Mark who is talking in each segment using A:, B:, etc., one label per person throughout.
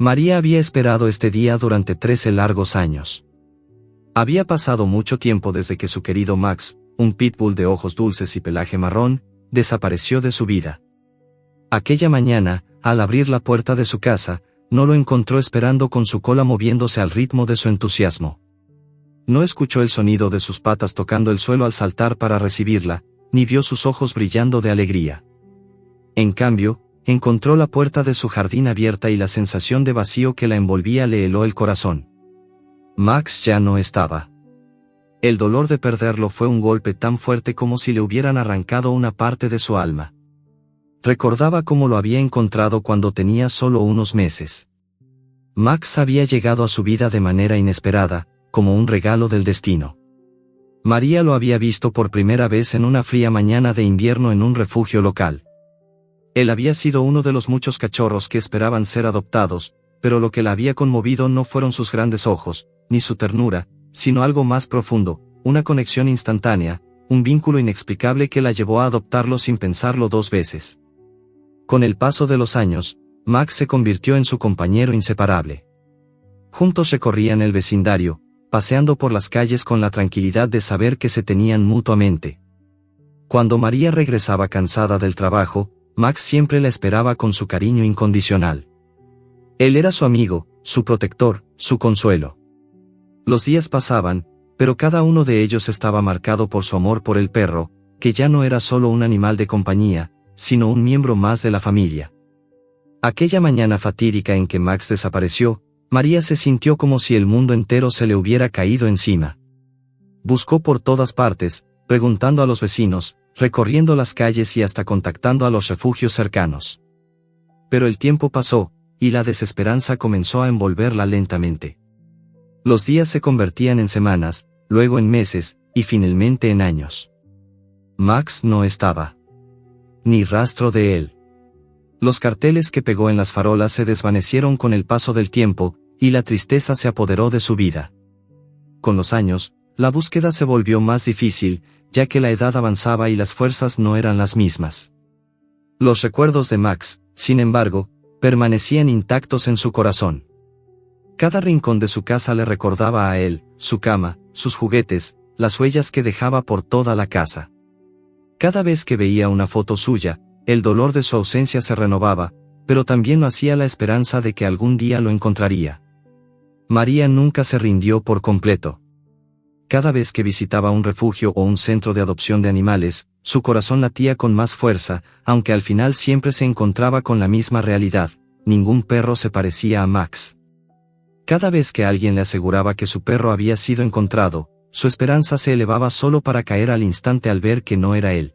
A: María había esperado este día durante 13 largos años. Había pasado mucho tiempo desde que su querido Max, un pitbull de ojos dulces y pelaje marrón, desapareció de su vida. Aquella mañana, al abrir la puerta de su casa, no lo encontró esperando con su cola moviéndose al ritmo de su entusiasmo. No escuchó el sonido de sus patas tocando el suelo al saltar para recibirla, ni vio sus ojos brillando de alegría. En cambio, encontró la puerta de su jardín abierta y la sensación de vacío que la envolvía le heló el corazón. Max ya no estaba. El dolor de perderlo fue un golpe tan fuerte como si le hubieran arrancado una parte de su alma. Recordaba cómo lo había encontrado cuando tenía solo unos meses. Max había llegado a su vida de manera inesperada, como un regalo del destino. María lo había visto por primera vez en una fría mañana de invierno en un refugio local. Él había sido uno de los muchos cachorros que esperaban ser adoptados, pero lo que la había conmovido no fueron sus grandes ojos, ni su ternura, sino algo más profundo, una conexión instantánea, un vínculo inexplicable que la llevó a adoptarlo sin pensarlo dos veces. Con el paso de los años, Max se convirtió en su compañero inseparable. Juntos recorrían el vecindario, paseando por las calles con la tranquilidad de saber que se tenían mutuamente. Cuando María regresaba cansada del trabajo, Max siempre la esperaba con su cariño incondicional. Él era su amigo, su protector, su consuelo. Los días pasaban, pero cada uno de ellos estaba marcado por su amor por el perro, que ya no era solo un animal de compañía, sino un miembro más de la familia. Aquella mañana fatídica en que Max desapareció, María se sintió como si el mundo entero se le hubiera caído encima. Buscó por todas partes, preguntando a los vecinos, recorriendo las calles y hasta contactando a los refugios cercanos. Pero el tiempo pasó, y la desesperanza comenzó a envolverla lentamente. Los días se convertían en semanas, luego en meses, y finalmente en años. Max no estaba. Ni rastro de él. Los carteles que pegó en las farolas se desvanecieron con el paso del tiempo, y la tristeza se apoderó de su vida. Con los años, la búsqueda se volvió más difícil, ya que la edad avanzaba y las fuerzas no eran las mismas. Los recuerdos de Max, sin embargo, permanecían intactos en su corazón. Cada rincón de su casa le recordaba a él, su cama, sus juguetes, las huellas que dejaba por toda la casa. Cada vez que veía una foto suya, el dolor de su ausencia se renovaba, pero también lo hacía la esperanza de que algún día lo encontraría. María nunca se rindió por completo. Cada vez que visitaba un refugio o un centro de adopción de animales, su corazón latía con más fuerza, aunque al final siempre se encontraba con la misma realidad: ningún perro se parecía a Max. Cada vez que alguien le aseguraba que su perro había sido encontrado, su esperanza se elevaba solo para caer al instante al ver que no era él.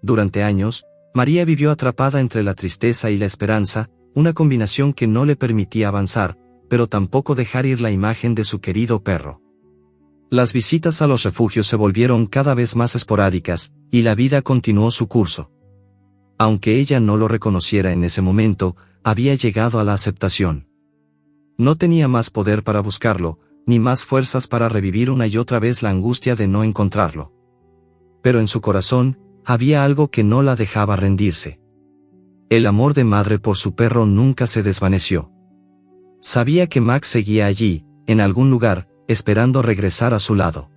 A: Durante años, María vivió atrapada entre la tristeza y la esperanza, una combinación que no le permitía avanzar, pero tampoco dejar ir la imagen de su querido perro. Las visitas a los refugios se volvieron cada vez más esporádicas, y la vida continuó su curso. Aunque ella no lo reconociera en ese momento, había llegado a la aceptación. No tenía más poder para buscarlo, ni más fuerzas para revivir una y otra vez la angustia de no encontrarlo. Pero en su corazón, había algo que no la dejaba rendirse. El amor de madre por su perro nunca se desvaneció. Sabía que Max seguía allí, en algún lugar, esperando regresar a su lado.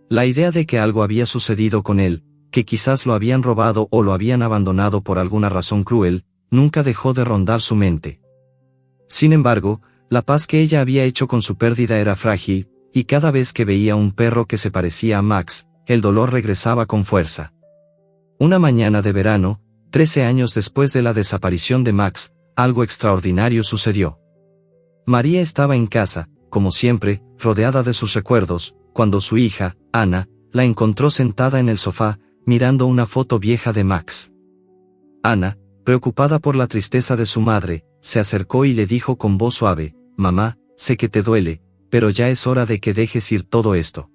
A: La idea de que algo había sucedido con él, que quizás lo habían robado o lo habían abandonado por alguna razón cruel, nunca dejó de rondar su mente. Sin embargo, la paz que ella había hecho con su pérdida era frágil, y cada vez que veía un perro que se parecía a Max, el dolor regresaba con fuerza. Una mañana de verano, 13 años después de la desaparición de Max, algo extraordinario sucedió. María estaba en casa, como siempre, rodeada de sus recuerdos, cuando su hija, Ana, la encontró sentada en el sofá, mirando una foto vieja de Max. Ana, preocupada por la tristeza de su madre, se acercó y le dijo con voz suave: «Mamá, sé que te duele, pero ya es hora de que dejes ir todo esto.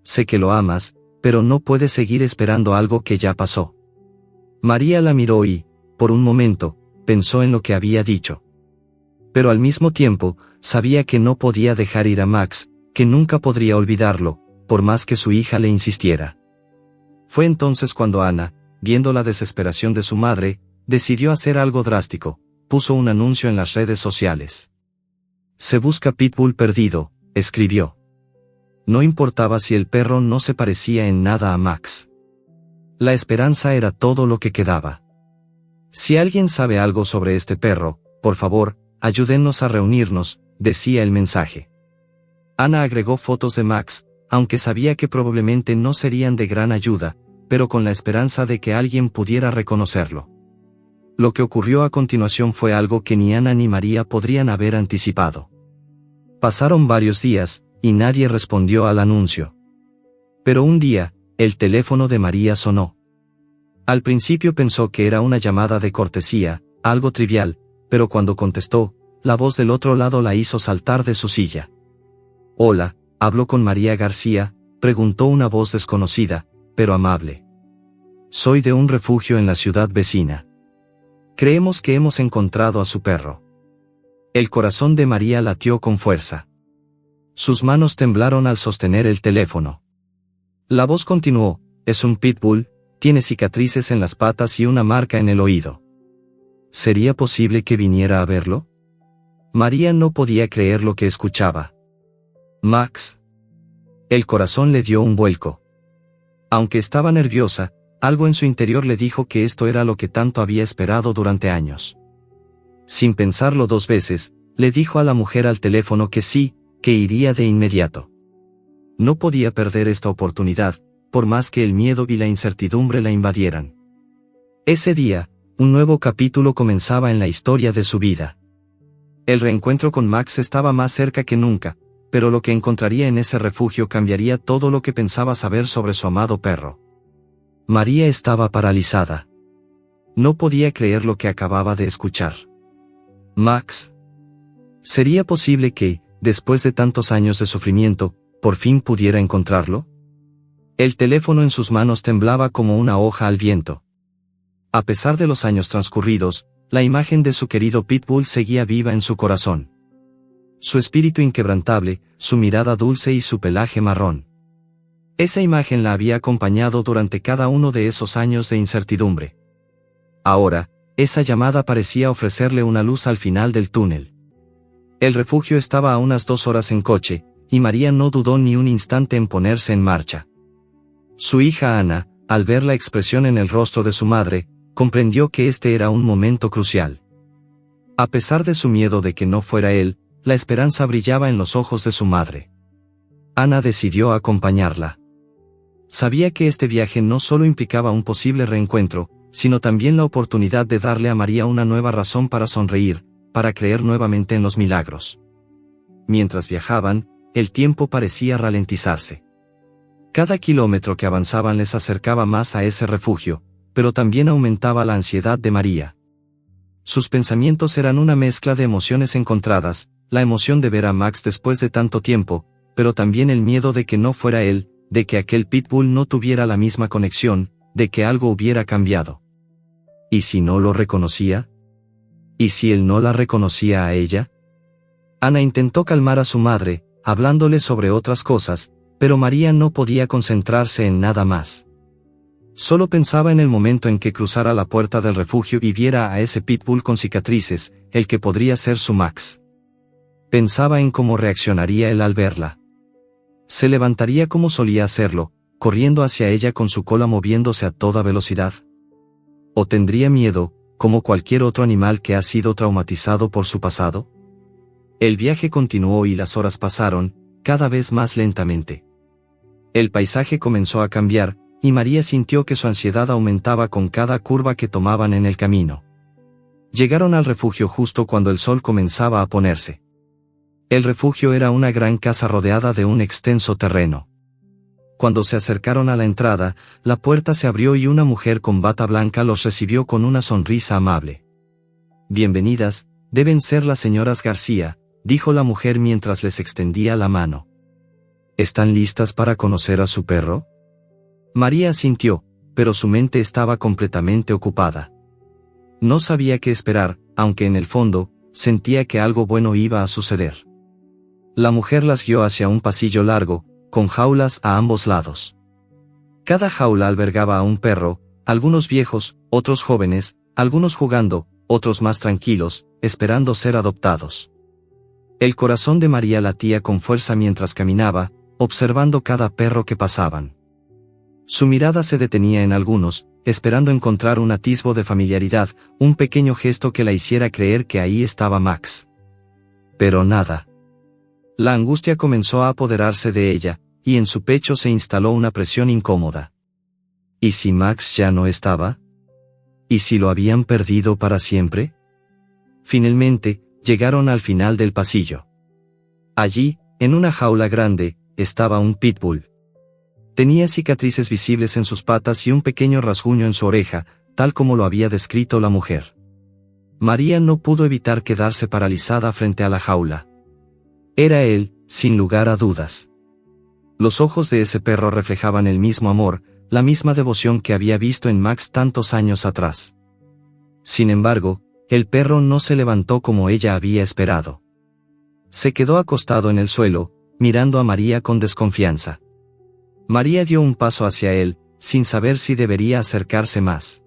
A: Sé que lo amas, pero no puedes seguir esperando algo que ya pasó». María la miró y, por un momento, pensó en lo que había dicho. Pero al mismo tiempo, sabía que no podía dejar ir a Max, que nunca podría olvidarlo, por más que su hija le insistiera. Fue entonces cuando Ana, viendo la desesperación de su madre, decidió hacer algo drástico: puso un anuncio en las redes sociales. Se busca pitbull perdido, escribió. No importaba si el perro no se parecía en nada a Max. La esperanza era todo lo que quedaba. Si alguien sabe algo sobre este perro, por favor, ayúdennos a reunirnos, decía el mensaje. Ana agregó fotos de Max, aunque sabía que probablemente no serían de gran ayuda, pero con la esperanza de que alguien pudiera reconocerlo. Lo que ocurrió a continuación fue algo que ni Ana ni María podrían haber anticipado. Pasaron varios días, y nadie respondió al anuncio. Pero un día, el teléfono de María sonó. Al principio pensó que era una llamada de cortesía, algo trivial, pero cuando contestó, la voz del otro lado la hizo saltar de su silla. Hola, ¿hablo con María García?, preguntó una voz desconocida, pero amable. Soy de un refugio en la ciudad vecina. Creemos que hemos encontrado a su perro. El corazón de María latió con fuerza. Sus manos temblaron al sostener el teléfono. La voz continuó, es un pitbull, tiene cicatrices en las patas y una marca en el oído. ¿Sería posible que viniera a verlo? María no podía creer lo que escuchaba. Max. El corazón le dio un vuelco. Aunque estaba nerviosa, algo en su interior le dijo que esto era lo que tanto había esperado durante años. Sin pensarlo dos veces, le dijo a la mujer al teléfono que sí, que iría de inmediato. No podía perder esta oportunidad, por más que el miedo y la incertidumbre la invadieran. Ese día, un nuevo capítulo comenzaba en la historia de su vida. El reencuentro con Max estaba más cerca que nunca, pero lo que encontraría en ese refugio cambiaría todo lo que pensaba saber sobre su amado perro. María estaba paralizada. No podía creer lo que acababa de escuchar. Max. ¿Sería posible que, después de tantos años de sufrimiento, por fin pudiera encontrarlo? El teléfono en sus manos temblaba como una hoja al viento. A pesar de los años transcurridos, la imagen de su querido pitbull seguía viva en su corazón. Su espíritu inquebrantable, su mirada dulce y su pelaje marrón. Esa imagen la había acompañado durante cada uno de esos años de incertidumbre. Ahora, esa llamada parecía ofrecerle una luz al final del túnel. El refugio estaba a unas 2 horas en coche, y María no dudó ni un instante en ponerse en marcha. Su hija Ana, al ver la expresión en el rostro de su madre, comprendió que este era un momento crucial. A pesar de su miedo de que no fuera él, la esperanza brillaba en los ojos de su madre. Ana decidió acompañarla. Sabía que este viaje no solo implicaba un posible reencuentro, sino también la oportunidad de darle a María una nueva razón para sonreír, para creer nuevamente en los milagros. Mientras viajaban, el tiempo parecía ralentizarse. Cada kilómetro que avanzaban les acercaba más a ese refugio, pero también aumentaba la ansiedad de María. Sus pensamientos eran una mezcla de emociones encontradas, la emoción de ver a Max después de tanto tiempo, pero también el miedo de que no fuera él, de que aquel pitbull no tuviera la misma conexión, de que algo hubiera cambiado. ¿Y si no lo reconocía? ¿Y si él no la reconocía a ella? Ana intentó calmar a su madre, hablándole sobre otras cosas, pero María no podía concentrarse en nada más. Solo pensaba en el momento en que cruzara la puerta del refugio y viera a ese pitbull con cicatrices, el que podría ser su Max. Pensaba en cómo reaccionaría él al verla. Se levantaría como solía hacerlo, corriendo hacia ella con su cola moviéndose a toda velocidad. ¿O tendría miedo, como cualquier otro animal que ha sido traumatizado por su pasado? El viaje continuó y las horas pasaron, cada vez más lentamente. El paisaje comenzó a cambiar, y María sintió que su ansiedad aumentaba con cada curva que tomaban en el camino. Llegaron al refugio justo cuando el sol comenzaba a ponerse. El refugio era una gran casa rodeada de un extenso terreno. Cuando se acercaron a la entrada, la puerta se abrió y una mujer con bata blanca los recibió con una sonrisa amable. Bienvenidas, deben ser las señoras García, dijo la mujer mientras les extendía la mano. ¿Están listas para conocer a su perro? María asintió, pero su mente estaba completamente ocupada. No sabía qué esperar, aunque en el fondo, sentía que algo bueno iba a suceder. La mujer las guió hacia un pasillo largo, con jaulas a ambos lados. Cada jaula albergaba a un perro, algunos viejos, otros jóvenes, algunos jugando, otros más tranquilos, esperando ser adoptados. El corazón de María latía con fuerza mientras caminaba, observando cada perro que pasaban. Su mirada se detenía en algunos, esperando encontrar un atisbo de familiaridad, un pequeño gesto que la hiciera creer que ahí estaba Max. Pero nada. La angustia comenzó a apoderarse de ella, y en su pecho se instaló una presión incómoda. ¿Y si Max ya no estaba? ¿Y si lo habían perdido para siempre? Finalmente, llegaron al final del pasillo. Allí, en una jaula grande, estaba un pitbull. Tenía cicatrices visibles en sus patas y un pequeño rasguño en su oreja, tal como lo había descrito la mujer. María no pudo evitar quedarse paralizada frente a la jaula. Era él, sin lugar a dudas. Los ojos de ese perro reflejaban el mismo amor, la misma devoción que había visto en Max tantos años atrás. Sin embargo, el perro no se levantó como ella había esperado. Se quedó acostado en el suelo, mirando a María con desconfianza. María dio un paso hacia él, sin saber si debería acercarse más.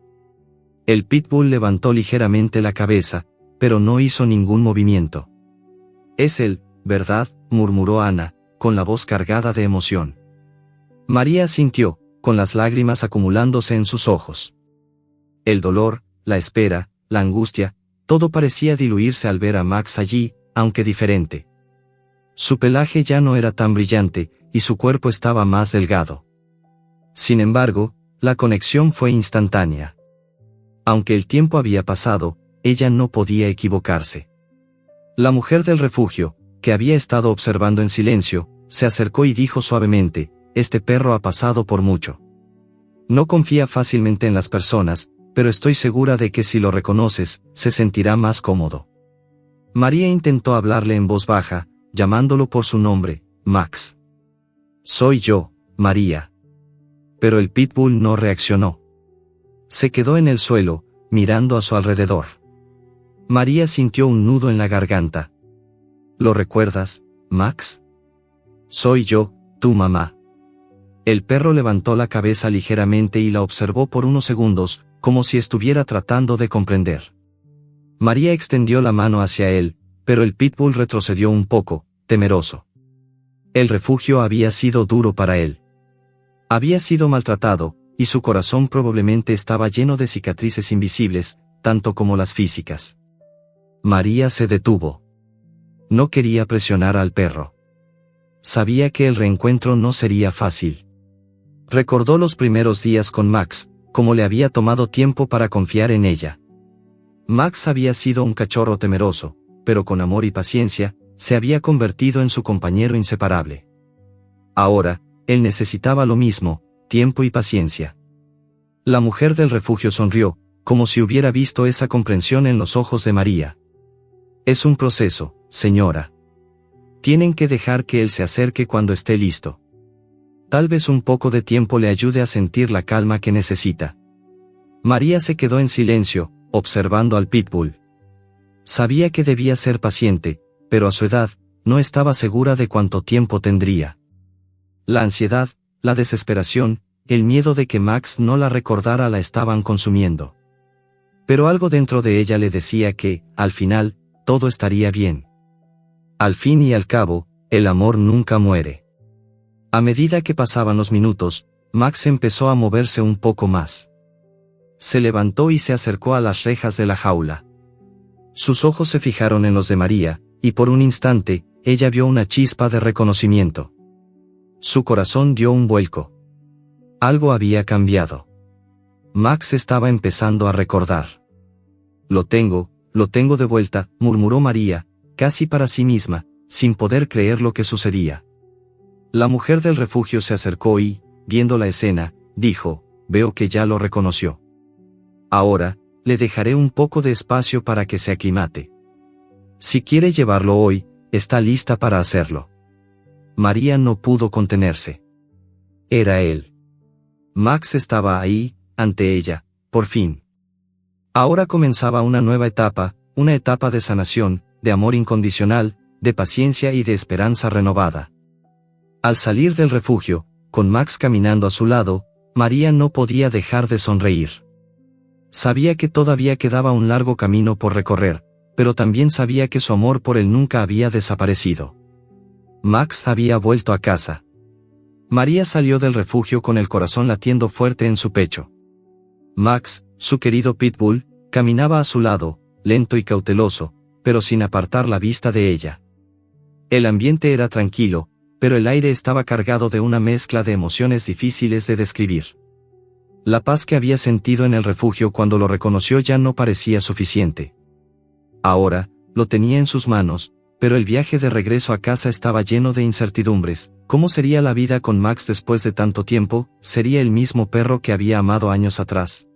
A: El pitbull levantó ligeramente la cabeza, pero no hizo ningún movimiento. «Es él, ¿verdad?», murmuró Ana, con la voz cargada de emoción. María asintió, con las lágrimas acumulándose en sus ojos. El dolor, la espera, la angustia, todo parecía diluirse al ver a Max allí, aunque diferente. Su pelaje ya no era tan brillante, y su cuerpo estaba más delgado. Sin embargo, la conexión fue instantánea. Aunque el tiempo había pasado, ella no podía equivocarse. La mujer del refugio, que había estado observando en silencio, se acercó y dijo suavemente: «Este perro ha pasado por mucho. No confía fácilmente en las personas, pero estoy segura de que si lo reconoces, se sentirá más cómodo». María intentó hablarle en voz baja, llamándolo por su nombre: «Max». «Soy yo, María». Pero el pitbull no reaccionó. Se quedó en el suelo, mirando a su alrededor. María sintió un nudo en la garganta. «¿Lo recuerdas, Max? Soy yo, tu mamá». El perro levantó la cabeza ligeramente y la observó por unos segundos, como si estuviera tratando de comprender. María extendió la mano hacia él, pero el pitbull retrocedió un poco, temeroso. El refugio había sido duro para él. Había sido maltratado, y su corazón probablemente estaba lleno de cicatrices invisibles, tanto como las físicas. María se detuvo. No quería presionar al perro. Sabía que el reencuentro no sería fácil. Recordó los primeros días con Max, como le había tomado tiempo para confiar en ella. Max había sido un cachorro temeroso, pero con amor y paciencia, se había convertido en su compañero inseparable. Ahora, él necesitaba lo mismo, tiempo y paciencia. La mujer del refugio sonrió, como si hubiera visto esa comprensión en los ojos de María. «Es un proceso, señora. Tienen que dejar que él se acerque cuando esté listo. Tal vez un poco de tiempo le ayude a sentir la calma que necesita». María se quedó en silencio, observando al pitbull. Sabía que debía ser paciente, pero a su edad, no estaba segura de cuánto tiempo tendría. La ansiedad, la desesperación, el miedo de que Max no la recordara la estaban consumiendo. Pero algo dentro de ella le decía que, al final, todo estaría bien. Al fin y al cabo, el amor nunca muere. A medida que pasaban los minutos, Max empezó a moverse un poco más. Se levantó y se acercó a las rejas de la jaula. Sus ojos se fijaron en los de María, y por un instante, ella vio una chispa de reconocimiento. Su corazón dio un vuelco. Algo había cambiado. Max estaba empezando a recordar. Lo tengo de vuelta», murmuró María, casi para sí misma, sin poder creer lo que sucedía. La mujer del refugio se acercó y, viendo la escena, dijo: «Veo que ya lo reconoció. Ahora, le dejaré un poco de espacio para que se aclimate. Si quiere llevarlo hoy, está lista para hacerlo». María no pudo contenerse. Era él. Max estaba ahí, ante ella, por fin. Ahora comenzaba una nueva etapa, una etapa de sanación, de amor incondicional, de paciencia y de esperanza renovada. Al salir del refugio, con Max caminando a su lado, María no podía dejar de sonreír. Sabía que todavía quedaba un largo camino por recorrer, pero también sabía que su amor por él nunca había desaparecido. Max había vuelto a casa. María salió del refugio con el corazón latiendo fuerte en su pecho. Max, su querido pitbull, caminaba a su lado, lento y cauteloso, pero sin apartar la vista de ella. El ambiente era tranquilo, pero el aire estaba cargado de una mezcla de emociones difíciles de describir. La paz que había sentido en el refugio cuando lo reconoció ya no parecía suficiente. Ahora, lo tenía en sus manos, pero el viaje de regreso a casa estaba lleno de incertidumbres. ¿Cómo sería la vida con Max después de tanto tiempo? ¿Sería el mismo perro que había amado años atrás?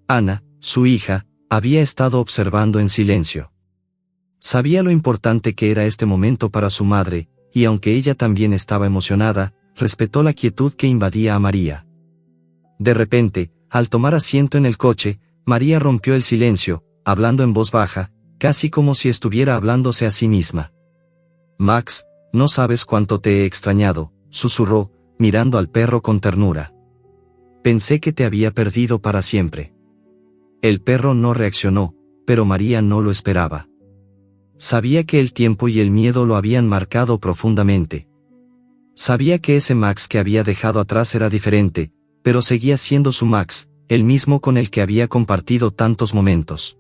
A: Ana, su hija, había estado observando en silencio. Sabía lo importante que era este momento para su madre, y aunque ella también estaba emocionada, respetó la quietud que invadía a María. De repente, al tomar asiento en el coche, María rompió el silencio, hablando en voz baja, casi como si estuviera hablándose a sí misma. Max, no sabes cuánto te he extrañado, susurró, mirando al perro con ternura. Pensé que te había perdido para siempre. El perro no reaccionó, pero María no lo esperaba. Sabía que el tiempo y el miedo lo habían marcado profundamente. Sabía que ese Max que había dejado atrás era diferente, pero seguía siendo su Max, el mismo con el que había compartido tantos momentos.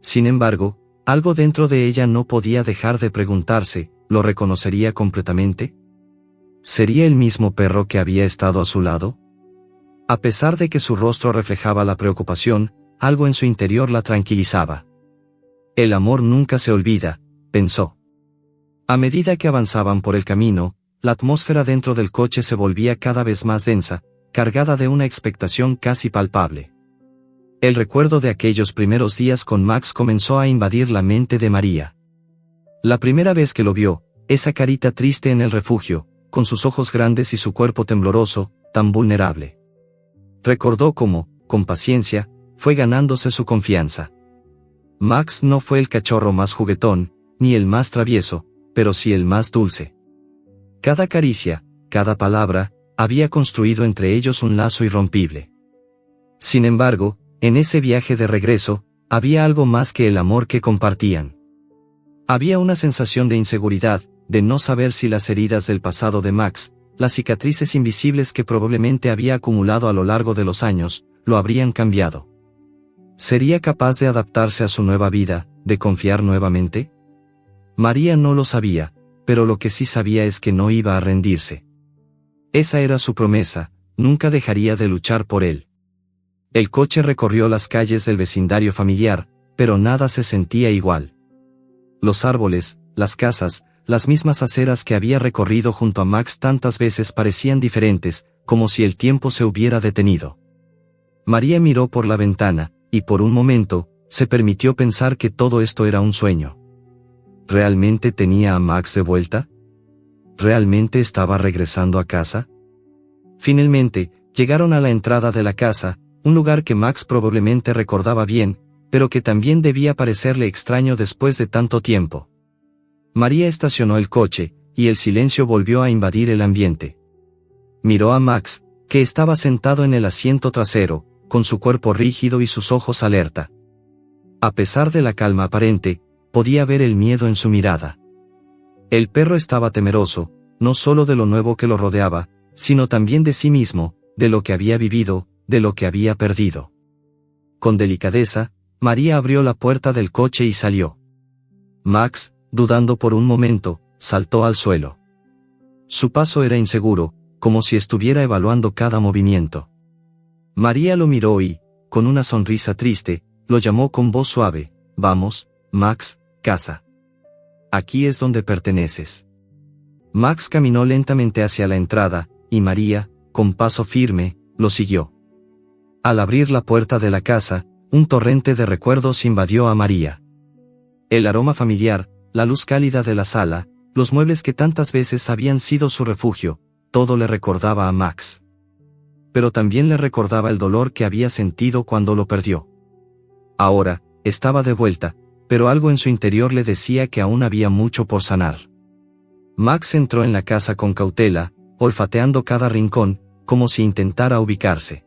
A: Sin embargo, algo dentro de ella no podía dejar de preguntarse, ¿lo reconocería completamente? ¿Sería el mismo perro que había estado a su lado? A pesar de que su rostro reflejaba la preocupación, algo en su interior la tranquilizaba. El amor nunca se olvida, pensó. A medida que avanzaban por el camino, la atmósfera dentro del coche se volvía cada vez más densa, cargada de una expectación casi palpable. El recuerdo de aquellos primeros días con Max comenzó a invadir la mente de María. La primera vez que lo vio, esa carita triste en el refugio, con sus ojos grandes y su cuerpo tembloroso, tan vulnerable. Recordó cómo, con paciencia, fue ganándose su confianza. Max no fue el cachorro más juguetón, ni el más travieso, pero sí el más dulce. Cada caricia, cada palabra, había construido entre ellos un lazo irrompible. Sin embargo, en ese viaje de regreso, había algo más que el amor que compartían. Había una sensación de inseguridad, de no saber si las heridas del pasado de Max, las cicatrices invisibles que probablemente había acumulado a lo largo de los años, lo habrían cambiado. ¿Sería capaz de adaptarse a su nueva vida, de confiar nuevamente? María no lo sabía, pero lo que sí sabía es que no iba a rendirse. Esa era su promesa, nunca dejaría de luchar por él. El coche recorrió las calles del vecindario familiar, pero nada se sentía igual. Los árboles, las casas, las mismas aceras que había recorrido junto a Max tantas veces parecían diferentes, como si el tiempo se hubiera detenido. María miró por la ventana, y por un momento, se permitió pensar que todo esto era un sueño. ¿Realmente tenía a Max de vuelta? ¿Realmente estaba regresando a casa? Finalmente, llegaron a la entrada de la casa, un lugar que Max probablemente recordaba bien, pero que también debía parecerle extraño después de tanto tiempo. María estacionó el coche, y el silencio volvió a invadir el ambiente. Miró a Max, que estaba sentado en el asiento trasero, con su cuerpo rígido y sus ojos alerta. A pesar de la calma aparente, podía ver el miedo en su mirada. El perro estaba temeroso, no solo de lo nuevo que lo rodeaba, sino también de sí mismo, de lo que había vivido, de lo que había perdido. Con delicadeza, María abrió la puerta del coche y salió. Max, dudando por un momento, saltó al suelo. Su paso era inseguro, como si estuviera evaluando cada movimiento. María lo miró y, con una sonrisa triste, lo llamó con voz suave: «Vamos, Max, casa. Aquí es donde perteneces». Max caminó lentamente hacia la entrada, y María, con paso firme, lo siguió. Al abrir la puerta de la casa, un torrente de recuerdos invadió a María. El aroma familiar, la luz cálida de la sala, los muebles que tantas veces habían sido su refugio, todo le recordaba a Max. Pero también le recordaba el dolor que había sentido cuando lo perdió. Ahora, estaba de vuelta, pero algo en su interior le decía que aún había mucho por sanar. Max entró en la casa con cautela, olfateando cada rincón, como si intentara ubicarse.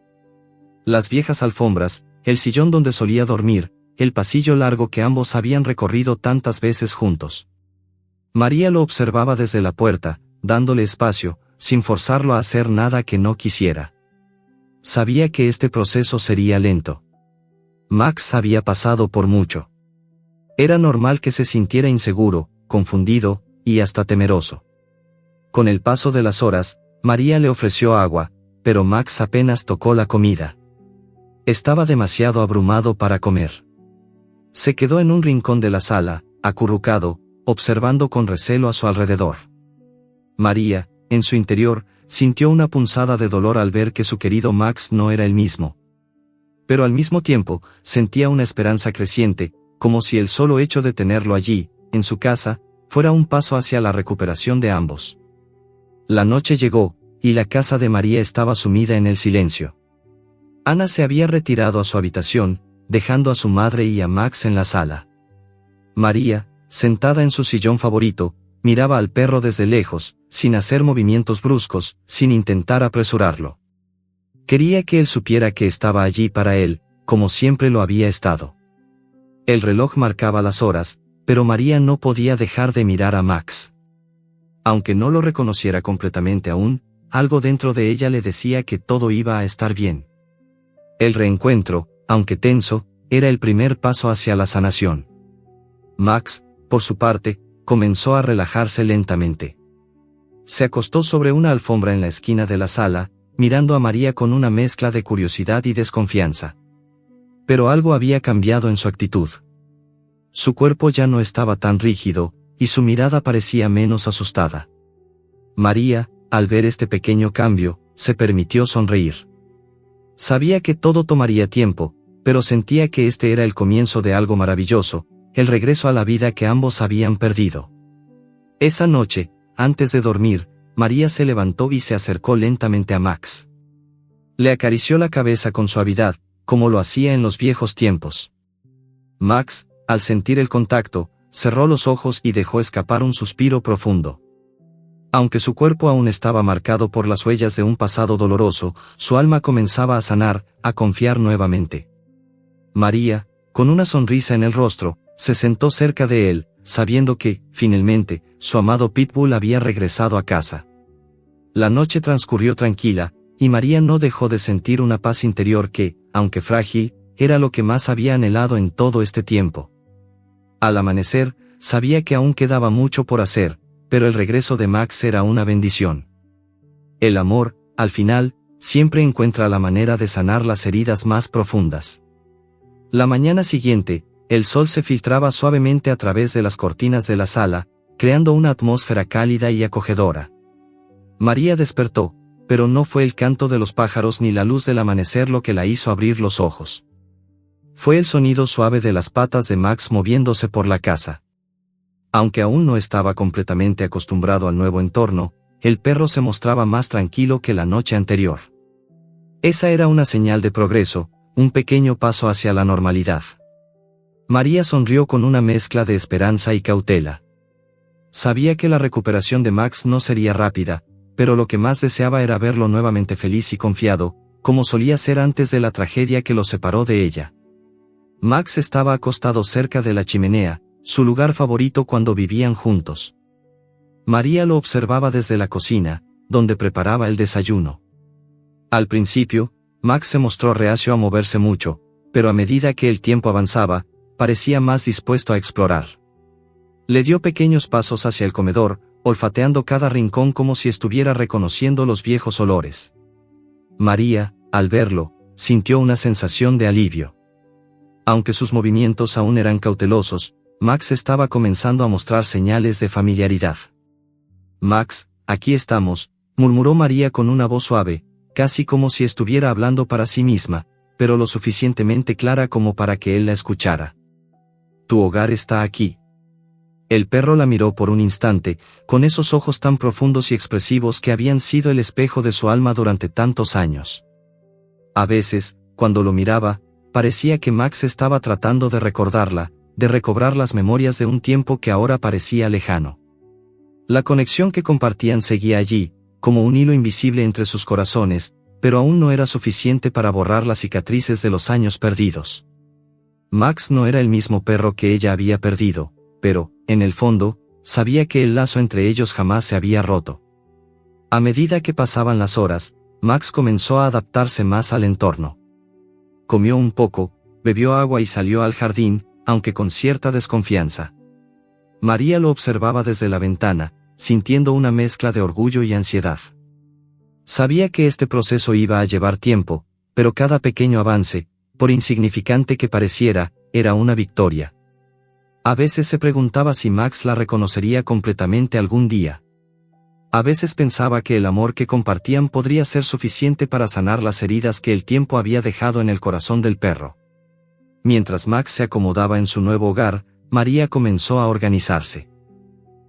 A: Las viejas alfombras, el sillón donde solía dormir, el pasillo largo que ambos habían recorrido tantas veces juntos. María lo observaba desde la puerta, dándole espacio, sin forzarlo a hacer nada que no quisiera. Sabía que este proceso sería lento. Max había pasado por mucho. Era normal que se sintiera inseguro, confundido, y hasta temeroso. Con el paso de las horas, María le ofreció agua, pero Max apenas tocó la comida. Estaba demasiado abrumado para comer. Se quedó en un rincón de la sala, acurrucado, observando con recelo a su alrededor. María, en su interior, sintió una punzada de dolor al ver que su querido Max no era el mismo. Pero al mismo tiempo, sentía una esperanza creciente, como si el solo hecho de tenerlo allí, en su casa, fuera un paso hacia la recuperación de ambos. La noche llegó, y la casa de María estaba sumida en el silencio. Ana se había retirado a su habitación, dejando a su madre y a Max en la sala. María, sentada en su sillón favorito, miraba al perro desde lejos, sin hacer movimientos bruscos, sin intentar apresurarlo. Quería que él supiera que estaba allí para él, como siempre lo había estado. El reloj marcaba las horas, pero María no podía dejar de mirar a Max. Aunque no lo reconociera completamente aún, algo dentro de ella le decía que todo iba a estar bien. El reencuentro, aunque tenso, era el primer paso hacia la sanación. Max, por su parte, comenzó a relajarse lentamente. Se acostó sobre una alfombra en la esquina de la sala, mirando a María con una mezcla de curiosidad y desconfianza. Pero algo había cambiado en su actitud. Su cuerpo ya no estaba tan rígido, y su mirada parecía menos asustada. María, al ver este pequeño cambio, se permitió sonreír. Sabía que todo tomaría tiempo, pero sentía que este era el comienzo de algo maravilloso, el regreso a la vida que ambos habían perdido. Esa noche, antes de dormir, María se levantó y se acercó lentamente a Max. Le acarició la cabeza con suavidad, como lo hacía en los viejos tiempos. Max, al sentir el contacto, cerró los ojos y dejó escapar un suspiro profundo. Aunque su cuerpo aún estaba marcado por las huellas de un pasado doloroso, su alma comenzaba a sanar, a confiar nuevamente. María, con una sonrisa en el rostro, se sentó cerca de él, sabiendo que, finalmente, su amado Pitbull había regresado a casa. La noche transcurrió tranquila, y María no dejó de sentir una paz interior que, aunque frágil, era lo que más había anhelado en todo este tiempo. Al amanecer, sabía que aún quedaba mucho por hacer, pero el regreso de Max era una bendición. El amor, al final, siempre encuentra la manera de sanar las heridas más profundas. La mañana siguiente, el sol se filtraba suavemente a través de las cortinas de la sala, creando una atmósfera cálida y acogedora. María despertó, pero no fue el canto de los pájaros ni la luz del amanecer lo que la hizo abrir los ojos. Fue el sonido suave de las patas de Max moviéndose por la casa. Aunque aún no estaba completamente acostumbrado al nuevo entorno, el perro se mostraba más tranquilo que la noche anterior. Esa era una señal de progreso, un pequeño paso hacia la normalidad. María sonrió con una mezcla de esperanza y cautela. Sabía que la recuperación de Max no sería rápida, pero lo que más deseaba era verlo nuevamente feliz y confiado, como solía ser antes de la tragedia que lo separó de ella. Max estaba acostado cerca de la chimenea, su lugar favorito cuando vivían juntos. María lo observaba desde la cocina, donde preparaba el desayuno. Al principio, Max se mostró reacio a moverse mucho, pero a medida que el tiempo avanzaba, parecía más dispuesto a explorar. Le dio pequeños pasos hacia el comedor, olfateando cada rincón como si estuviera reconociendo los viejos olores. María, al verlo, sintió una sensación de alivio. Aunque sus movimientos aún eran cautelosos, Max estaba comenzando a mostrar señales de familiaridad. «Max, aquí estamos», murmuró María con una voz suave, casi como si estuviera hablando para sí misma, pero lo suficientemente clara como para que él la escuchara. «Tu hogar está aquí». El perro la miró por un instante, con esos ojos tan profundos y expresivos que habían sido el espejo de su alma durante tantos años. A veces, cuando lo miraba, parecía que Max estaba tratando de recordarla, de recobrar las memorias de un tiempo que ahora parecía lejano. La conexión que compartían seguía allí, como un hilo invisible entre sus corazones, pero aún no era suficiente para borrar las cicatrices de los años perdidos. Max no era el mismo perro que ella había perdido, pero, en el fondo, sabía que el lazo entre ellos jamás se había roto. A medida que pasaban las horas, Max comenzó a adaptarse más al entorno. Comió un poco, bebió agua y salió al jardín, aunque con cierta desconfianza. María lo observaba desde la ventana, sintiendo una mezcla de orgullo y ansiedad. Sabía que este proceso iba a llevar tiempo, pero cada pequeño avance, por insignificante que pareciera, era una victoria. A veces se preguntaba si Max la reconocería completamente algún día. A veces pensaba que el amor que compartían podría ser suficiente para sanar las heridas que el tiempo había dejado en el corazón del perro. Mientras Max se acomodaba en su nuevo hogar, María comenzó a organizarse.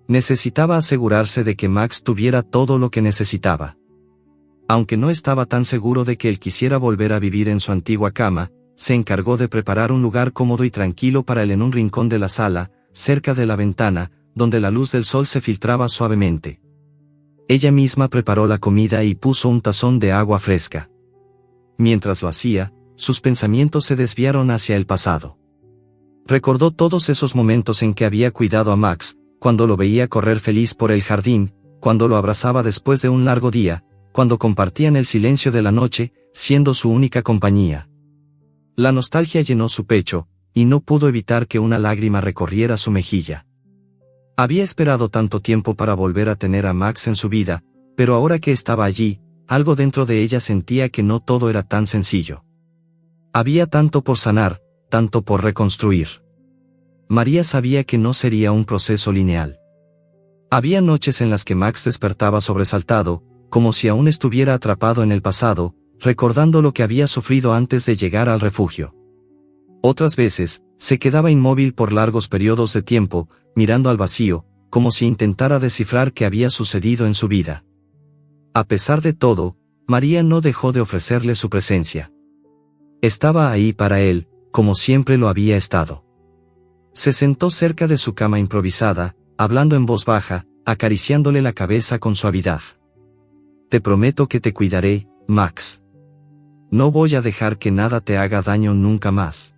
A: Necesitaba asegurarse de que Max tuviera todo lo que necesitaba. Aunque no estaba tan seguro de que él quisiera volver a vivir en su antigua cama, se encargó de preparar un lugar cómodo y tranquilo para él en un rincón de la sala, cerca de la ventana, donde la luz del sol se filtraba suavemente. Ella misma preparó la comida y puso un tazón de agua fresca. Mientras lo hacía, sus pensamientos se desviaron hacia el pasado. Recordó todos esos momentos en que había cuidado a Max, cuando lo veía correr feliz por el jardín, cuando lo abrazaba después de un largo día, cuando compartían el silencio de la noche, siendo su única compañía. La nostalgia llenó su pecho, y no pudo evitar que una lágrima recorriera su mejilla. Había esperado tanto tiempo para volver a tener a Max en su vida, pero ahora que estaba allí, algo dentro de ella sentía que no todo era tan sencillo. Había tanto por sanar, tanto por reconstruir. María sabía que no sería un proceso lineal. Había noches en las que Max despertaba sobresaltado, como si aún estuviera atrapado en el pasado, recordando lo que había sufrido antes de llegar al refugio. Otras veces, se quedaba inmóvil por largos periodos de tiempo, mirando al vacío, como si intentara descifrar qué había sucedido en su vida. A pesar de todo, María no dejó de ofrecerle su presencia. Estaba ahí para él, como siempre lo había estado. Se sentó cerca de su cama improvisada, hablando en voz baja, acariciándole la cabeza con suavidad. Te prometo que te cuidaré, Max. No voy a dejar que nada te haga daño nunca más.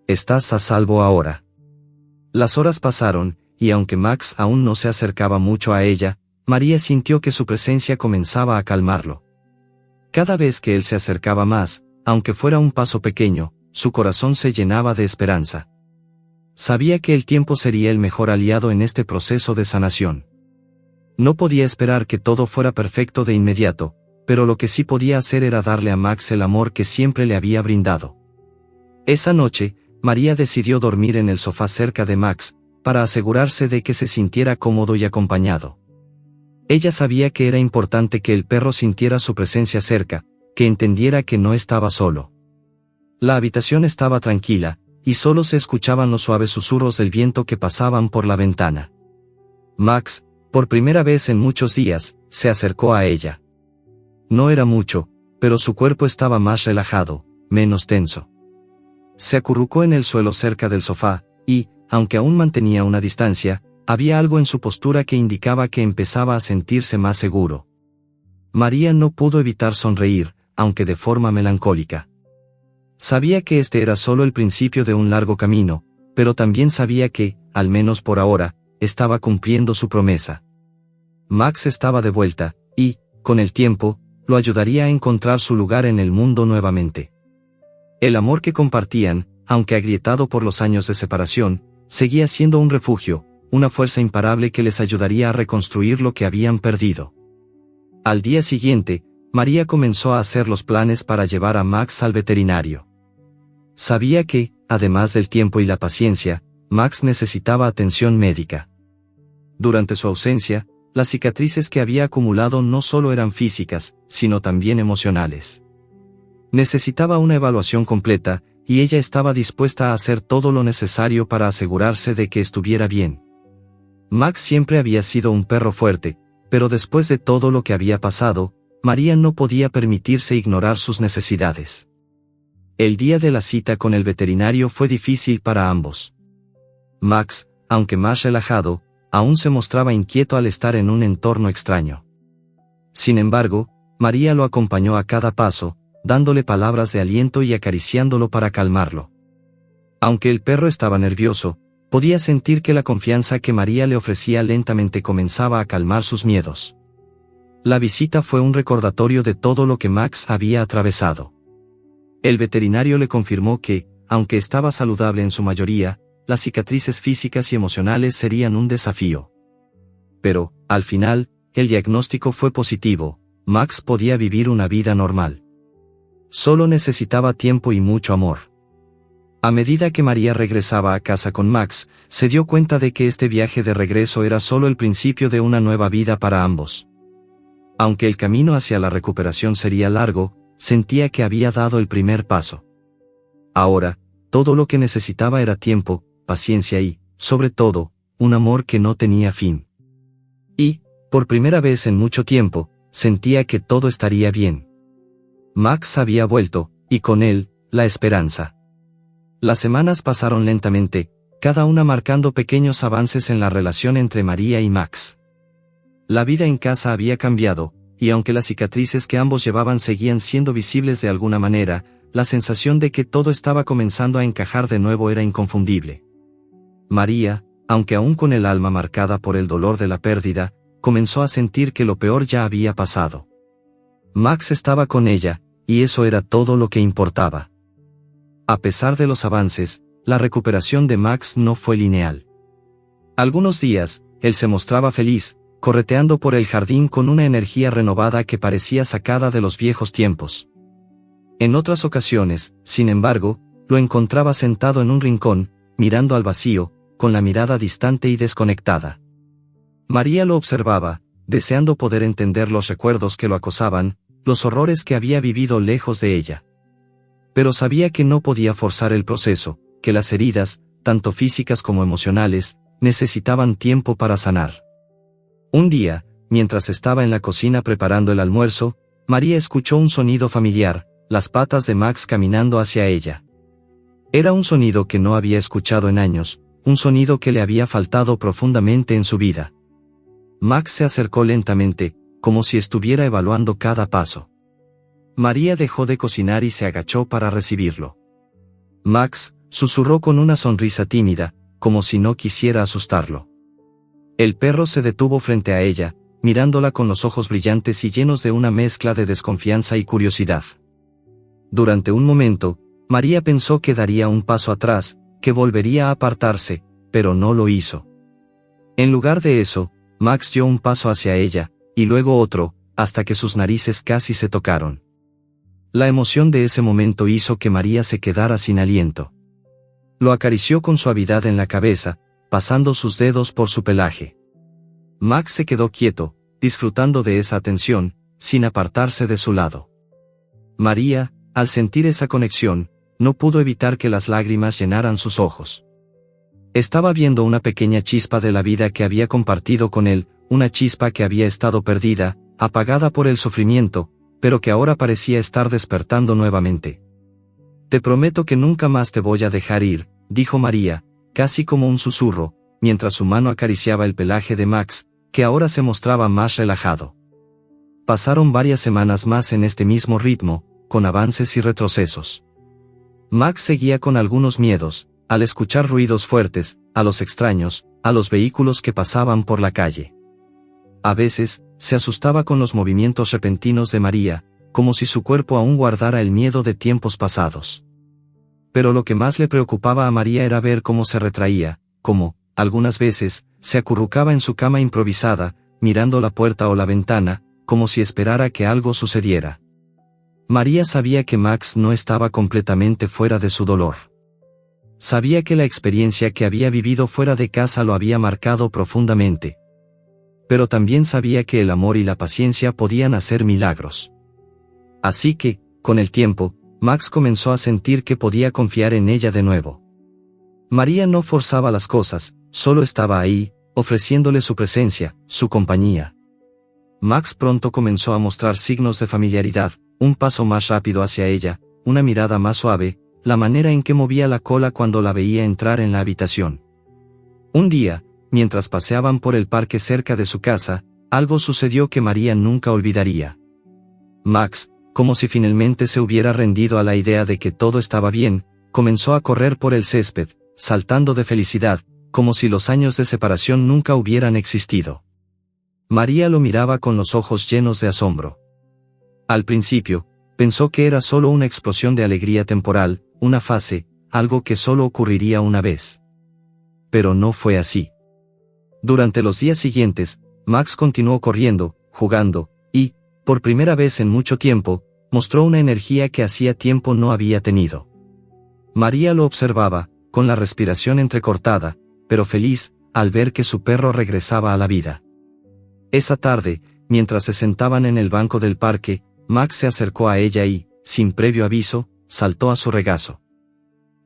A: Estás a salvo ahora. Las horas pasaron, y aunque Max aún no se acercaba mucho a ella, María sintió que su presencia comenzaba a calmarlo. Cada vez que él se acercaba más, aunque fuera un paso pequeño, su corazón se llenaba de esperanza. Sabía que el tiempo sería el mejor aliado en este proceso de sanación. No podía esperar que todo fuera perfecto de inmediato, pero lo que sí podía hacer era darle a Max el amor que siempre le había brindado. Esa noche, María decidió dormir en el sofá cerca de Max, para asegurarse de que se sintiera cómodo y acompañado. Ella sabía que era importante que el perro sintiera su presencia cerca, que entendiera que no estaba solo. La habitación estaba tranquila, y solo se escuchaban los suaves susurros del viento que pasaban por la ventana. Max, por primera vez en muchos días, se acercó a ella. No era mucho, pero su cuerpo estaba más relajado, menos tenso. Se acurrucó en el suelo cerca del sofá, y, aunque aún mantenía una distancia, había algo en su postura que indicaba que empezaba a sentirse más seguro. María no pudo evitar sonreír, aunque de forma melancólica. Sabía que este era solo el principio de un largo camino, pero también sabía que, al menos por ahora, estaba cumpliendo su promesa. Max estaba de vuelta, y, con el tiempo, lo ayudaría a encontrar su lugar en el mundo nuevamente. El amor que compartían, aunque agrietado por los años de separación, seguía siendo un refugio, una fuerza imparable que les ayudaría a reconstruir lo que habían perdido. Al día siguiente, María comenzó a hacer los planes para llevar a Max al veterinario. Sabía que, además del tiempo y la paciencia, Max necesitaba atención médica. Durante su ausencia, las cicatrices que había acumulado no solo eran físicas, sino también emocionales. Necesitaba una evaluación completa, y ella estaba dispuesta a hacer todo lo necesario para asegurarse de que estuviera bien. Max siempre había sido un perro fuerte, pero después de todo lo que había pasado, María no podía permitirse ignorar sus necesidades. El día de la cita con el veterinario fue difícil para ambos. Max, aunque más relajado, aún se mostraba inquieto al estar en un entorno extraño. Sin embargo, María lo acompañó a cada paso, dándole palabras de aliento y acariciándolo para calmarlo. Aunque el perro estaba nervioso, podía sentir que la confianza que María le ofrecía lentamente comenzaba a calmar sus miedos. La visita fue un recordatorio de todo lo que Max había atravesado. El veterinario le confirmó que, aunque estaba saludable en su mayoría, las cicatrices físicas y emocionales serían un desafío. Pero, al final, el diagnóstico fue positivo: Max podía vivir una vida normal. Solo necesitaba tiempo y mucho amor. A medida que María regresaba a casa con Max, se dio cuenta de que este viaje de regreso era solo el principio de una nueva vida para ambos. Aunque el camino hacia la recuperación sería largo, sentía que había dado el primer paso. Ahora, todo lo que necesitaba era tiempo, paciencia y, sobre todo, un amor que no tenía fin. Y, por primera vez en mucho tiempo, sentía que todo estaría bien. Max había vuelto, y con él, la esperanza. Las semanas pasaron lentamente, cada una marcando pequeños avances en la relación entre María y Max. La vida en casa había cambiado, y aunque las cicatrices que ambos llevaban seguían siendo visibles de alguna manera, la sensación de que todo estaba comenzando a encajar de nuevo era inconfundible. María, aunque aún con el alma marcada por el dolor de la pérdida, comenzó a sentir que lo peor ya había pasado. Max estaba con ella, y eso era todo lo que importaba. A pesar de los avances, la recuperación de Max no fue lineal. Algunos días, él se mostraba feliz, correteando por el jardín con una energía renovada que parecía sacada de los viejos tiempos. En otras ocasiones, sin embargo, lo encontraba sentado en un rincón, mirando al vacío, con la mirada distante y desconectada. María lo observaba, deseando poder entender los recuerdos que lo acosaban, los horrores que había vivido lejos de ella. Pero sabía que no podía forzar el proceso, que las heridas, tanto físicas como emocionales, necesitaban tiempo para sanar. Un día, mientras estaba en la cocina preparando el almuerzo, María escuchó un sonido familiar, las patas de Max caminando hacia ella. Era un sonido que no había escuchado en años, un sonido que le había faltado profundamente en su vida. Max se acercó lentamente, como si estuviera evaluando cada paso. María dejó de cocinar y se agachó para recibirlo. Max, susurró con una sonrisa tímida, como si no quisiera asustarlo. El perro se detuvo frente a ella, mirándola con los ojos brillantes y llenos de una mezcla de desconfianza y curiosidad. Durante un momento, María pensó que daría un paso atrás, que volvería a apartarse, pero no lo hizo. En lugar de eso, Max dio un paso hacia ella, y luego otro, hasta que sus narices casi se tocaron. La emoción de ese momento hizo que María se quedara sin aliento. Lo acarició con suavidad en la cabeza, pasando sus dedos por su pelaje. Max se quedó quieto, disfrutando de esa atención, sin apartarse de su lado. María, al sentir esa conexión, no pudo evitar que las lágrimas llenaran sus ojos. Estaba viendo una pequeña chispa de la vida que había compartido con él, una chispa que había estado perdida, apagada por el sufrimiento, pero que ahora parecía estar despertando nuevamente. «Te prometo que nunca más te voy a dejar ir», dijo María, casi como un susurro, mientras su mano acariciaba el pelaje de Max, que ahora se mostraba más relajado. Pasaron varias semanas más en este mismo ritmo, con avances y retrocesos. Max seguía con algunos miedos, al escuchar ruidos fuertes, a los extraños, a los vehículos que pasaban por la calle. A veces, se asustaba con los movimientos repentinos de María, como si su cuerpo aún guardara el miedo de tiempos pasados. Pero lo que más le preocupaba a María era ver cómo se retraía, cómo, algunas veces, se acurrucaba en su cama improvisada, mirando la puerta o la ventana, como si esperara que algo sucediera. María sabía que Max no estaba completamente fuera de su dolor. Sabía que la experiencia que había vivido fuera de casa lo había marcado profundamente. Pero también sabía que el amor y la paciencia podían hacer milagros. Así que, con el tiempo, Max comenzó a sentir que podía confiar en ella de nuevo. María no forzaba las cosas, solo estaba ahí, ofreciéndole su presencia, su compañía. Max pronto comenzó a mostrar signos de familiaridad, un paso más rápido hacia ella, una mirada más suave, la manera en que movía la cola cuando la veía entrar en la habitación. Un día, mientras paseaban por el parque cerca de su casa, algo sucedió que María nunca olvidaría. Max, como si finalmente se hubiera rendido a la idea de que todo estaba bien, comenzó a correr por el césped, saltando de felicidad, como si los años de separación nunca hubieran existido. María lo miraba con los ojos llenos de asombro. Al principio, pensó que era solo una explosión de alegría temporal, una fase, algo que solo ocurriría una vez. Pero no fue así. Durante los días siguientes, Max continuó corriendo, jugando, y, por primera vez en mucho tiempo, mostró una energía que hacía tiempo no había tenido. María lo observaba, con la respiración entrecortada, pero feliz, al ver que su perro regresaba a la vida. Esa tarde, mientras se sentaban en el banco del parque, Max se acercó a ella y, sin previo aviso, saltó a su regazo.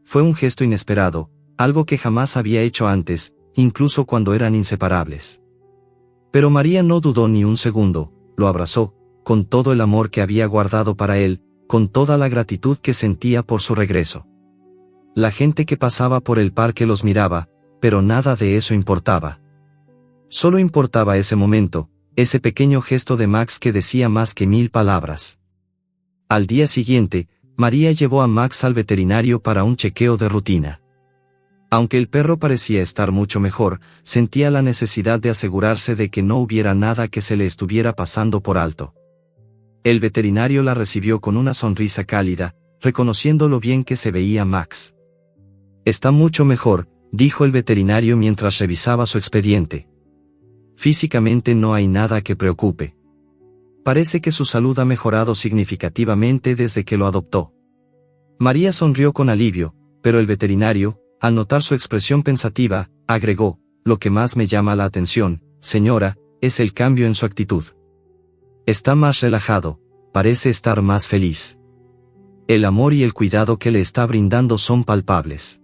A: Fue un gesto inesperado, algo que jamás había hecho antes, incluso cuando eran inseparables. Pero María no dudó ni un segundo, lo abrazó, con todo el amor que había guardado para él, con toda la gratitud que sentía por su regreso. La gente que pasaba por el parque los miraba, pero nada de eso importaba. Solo importaba ese momento, ese pequeño gesto de Max que decía más que 1000 palabras. Al día siguiente, María llevó a Max al veterinario para un chequeo de rutina. Aunque el perro parecía estar mucho mejor, sentía la necesidad de asegurarse de que no hubiera nada que se le estuviera pasando por alto. El veterinario la recibió con una sonrisa cálida, reconociendo lo bien que se veía Max. «Está mucho mejor», dijo el veterinario mientras revisaba su expediente. «Físicamente no hay nada que preocupe. Parece que su salud ha mejorado significativamente desde que lo adoptó». María sonrió con alivio, pero el veterinario, al notar su expresión pensativa, agregó: «Lo que más me llama la atención, señora, es el cambio en su actitud. Está más relajado, parece estar más feliz. El amor y el cuidado que le está brindando son palpables.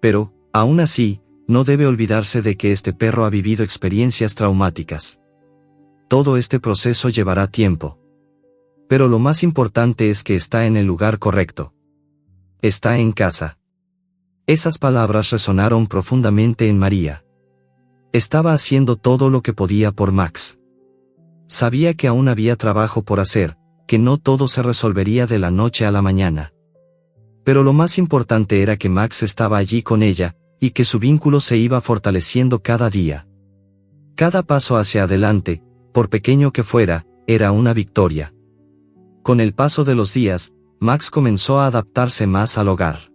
A: Pero, aún así, no debe olvidarse de que este perro ha vivido experiencias traumáticas. Todo este proceso llevará tiempo. Pero lo más importante es que está en el lugar correcto. Está en casa». Esas palabras resonaron profundamente en María. Estaba haciendo todo lo que podía por Max. Sabía que aún había trabajo por hacer, que no todo se resolvería de la noche a la mañana. Pero lo más importante era que Max estaba allí con ella, y que su vínculo se iba fortaleciendo cada día. Cada paso hacia adelante, por pequeño que fuera, era una victoria. Con el paso de los días, Max comenzó a adaptarse más al hogar.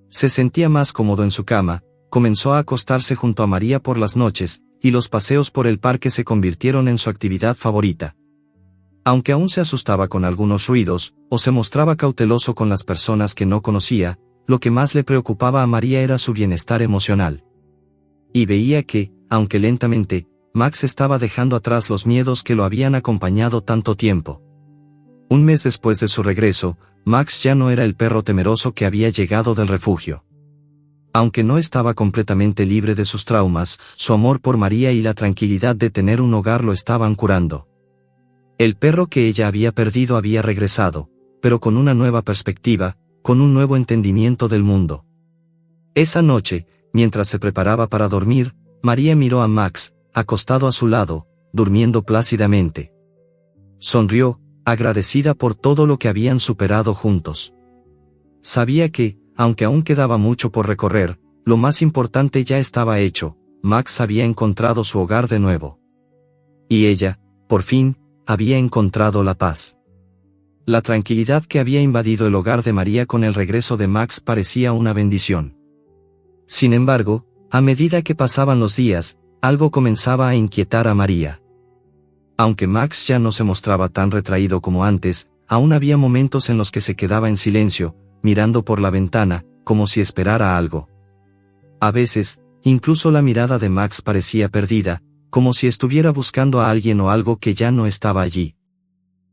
A: Se sentía más cómodo en su cama, comenzó a acostarse junto a María por las noches, y los paseos por el parque se convirtieron en su actividad favorita. Aunque aún se asustaba con algunos ruidos, o se mostraba cauteloso con las personas que no conocía, lo que más le preocupaba a María era su bienestar emocional. Y veía que, aunque lentamente, Max estaba dejando atrás los miedos que lo habían acompañado tanto tiempo. Un mes después de su regreso, Max ya no era el perro temeroso que había llegado del refugio. Aunque no estaba completamente libre de sus traumas, su amor por María y la tranquilidad de tener un hogar lo estaban curando. El perro que ella había perdido había regresado, pero con una nueva perspectiva, con un nuevo entendimiento del mundo. Esa noche, mientras se preparaba para dormir, María miró a Max, acostado a su lado, durmiendo plácidamente. Sonrió, agradecida por todo lo que habían superado juntos. Sabía que, aunque aún quedaba mucho por recorrer, lo más importante ya estaba hecho. Max había encontrado su hogar de nuevo. Y ella, por fin, había encontrado la paz. La tranquilidad que había invadido el hogar de María con el regreso de Max parecía una bendición. Sin embargo, a medida que pasaban los días, algo comenzaba a inquietar a María. Aunque Max ya no se mostraba tan retraído como antes, aún había momentos en los que se quedaba en silencio, mirando por la ventana, como si esperara algo. A veces, incluso la mirada de Max parecía perdida, como si estuviera buscando a alguien o algo que ya no estaba allí.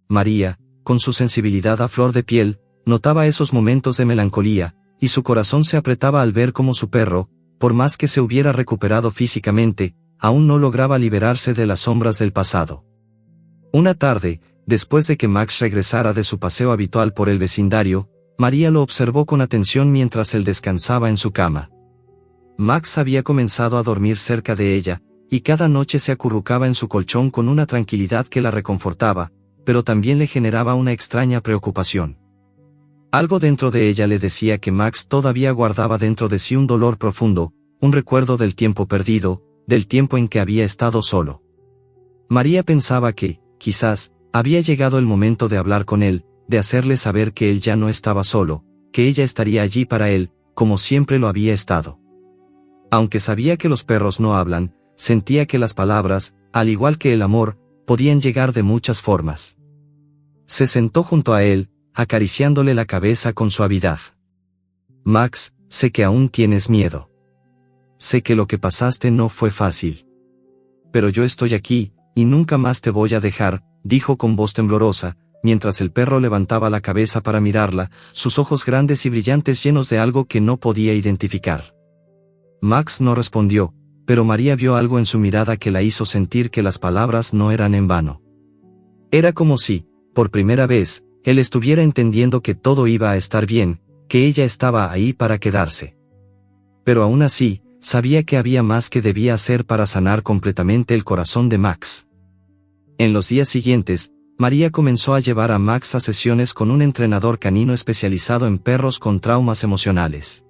A: María, con su sensibilidad a flor de piel, notaba esos momentos de melancolía, y su corazón se apretaba al ver cómo su perro, por más que se hubiera recuperado físicamente, aún no lograba liberarse de las sombras del pasado. Una tarde, después de que Max regresara de su paseo habitual por el vecindario, María lo observó con atención mientras él descansaba en su cama. Max había comenzado a dormir cerca de ella, y cada noche se acurrucaba en su colchón con una tranquilidad que la reconfortaba, pero también le generaba una extraña preocupación. Algo dentro de ella le decía que Max todavía guardaba dentro de sí un dolor profundo, un recuerdo del tiempo perdido, del tiempo en que había estado solo. María pensaba que, quizás, había llegado el momento de hablar con él, de hacerle saber que él ya no estaba solo, que ella estaría allí para él, como siempre lo había estado. Aunque sabía que los perros no hablan, sentía que las palabras, al igual que el amor, podían llegar de muchas formas. Se sentó junto a él, acariciándole la cabeza con suavidad. Max, sé que aún tienes miedo. Sé que lo que pasaste no fue fácil. Pero yo estoy aquí, y nunca más te voy a dejar, dijo con voz temblorosa, mientras el perro levantaba la cabeza para mirarla, sus ojos grandes y brillantes llenos de algo que no podía identificar. Max no respondió, pero María vio algo en su mirada que la hizo sentir que las palabras no eran en vano. Era como si, por primera vez, él estuviera entendiendo que todo iba a estar bien, que ella estaba ahí para quedarse. Pero aún así, sabía que había más que debía hacer para sanar completamente el corazón de Max. En los días siguientes, María comenzó a llevar a Max a sesiones con un entrenador canino especializado en perros con traumas emocionales.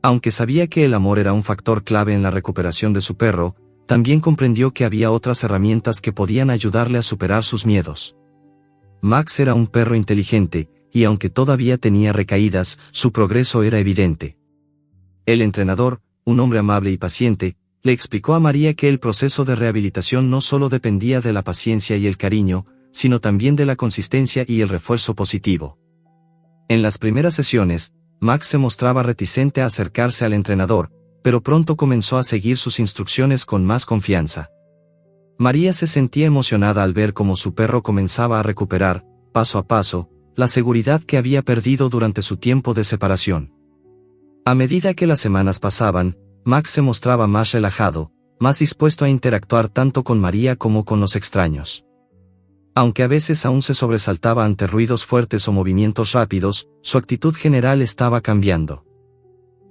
A: Aunque sabía que el amor era un factor clave en la recuperación de su perro, también comprendió que había otras herramientas que podían ayudarle a superar sus miedos. Max era un perro inteligente, y aunque todavía tenía recaídas, su progreso era evidente. El entrenador, un hombre amable y paciente, le explicó a María que el proceso de rehabilitación no solo dependía de la paciencia y el cariño, sino también de la consistencia y el refuerzo positivo. En las primeras sesiones, Max se mostraba reticente a acercarse al entrenador, pero pronto comenzó a seguir sus instrucciones con más confianza. María se sentía emocionada al ver cómo su perro comenzaba a recuperar, paso a paso, la seguridad que había perdido durante su tiempo de separación. A medida que las semanas pasaban, Max se mostraba más relajado, más dispuesto a interactuar tanto con María como con los extraños. Aunque a veces aún se sobresaltaba ante ruidos fuertes o movimientos rápidos, su actitud general estaba cambiando.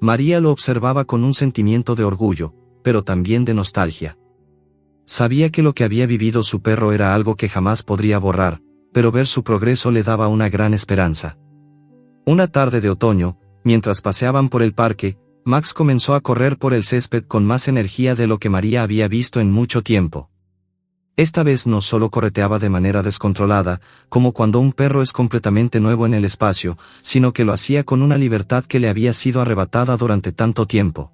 A: María lo observaba con un sentimiento de orgullo, pero también de nostalgia. Sabía que lo que había vivido su perro era algo que jamás podría borrar, pero ver su progreso le daba una gran esperanza. Una tarde de otoño, mientras paseaban por el parque, Max comenzó a correr por el césped con más energía de lo que María había visto en mucho tiempo. Esta vez no solo correteaba de manera descontrolada, como cuando un perro es completamente nuevo en el espacio, sino que lo hacía con una libertad que le había sido arrebatada durante tanto tiempo.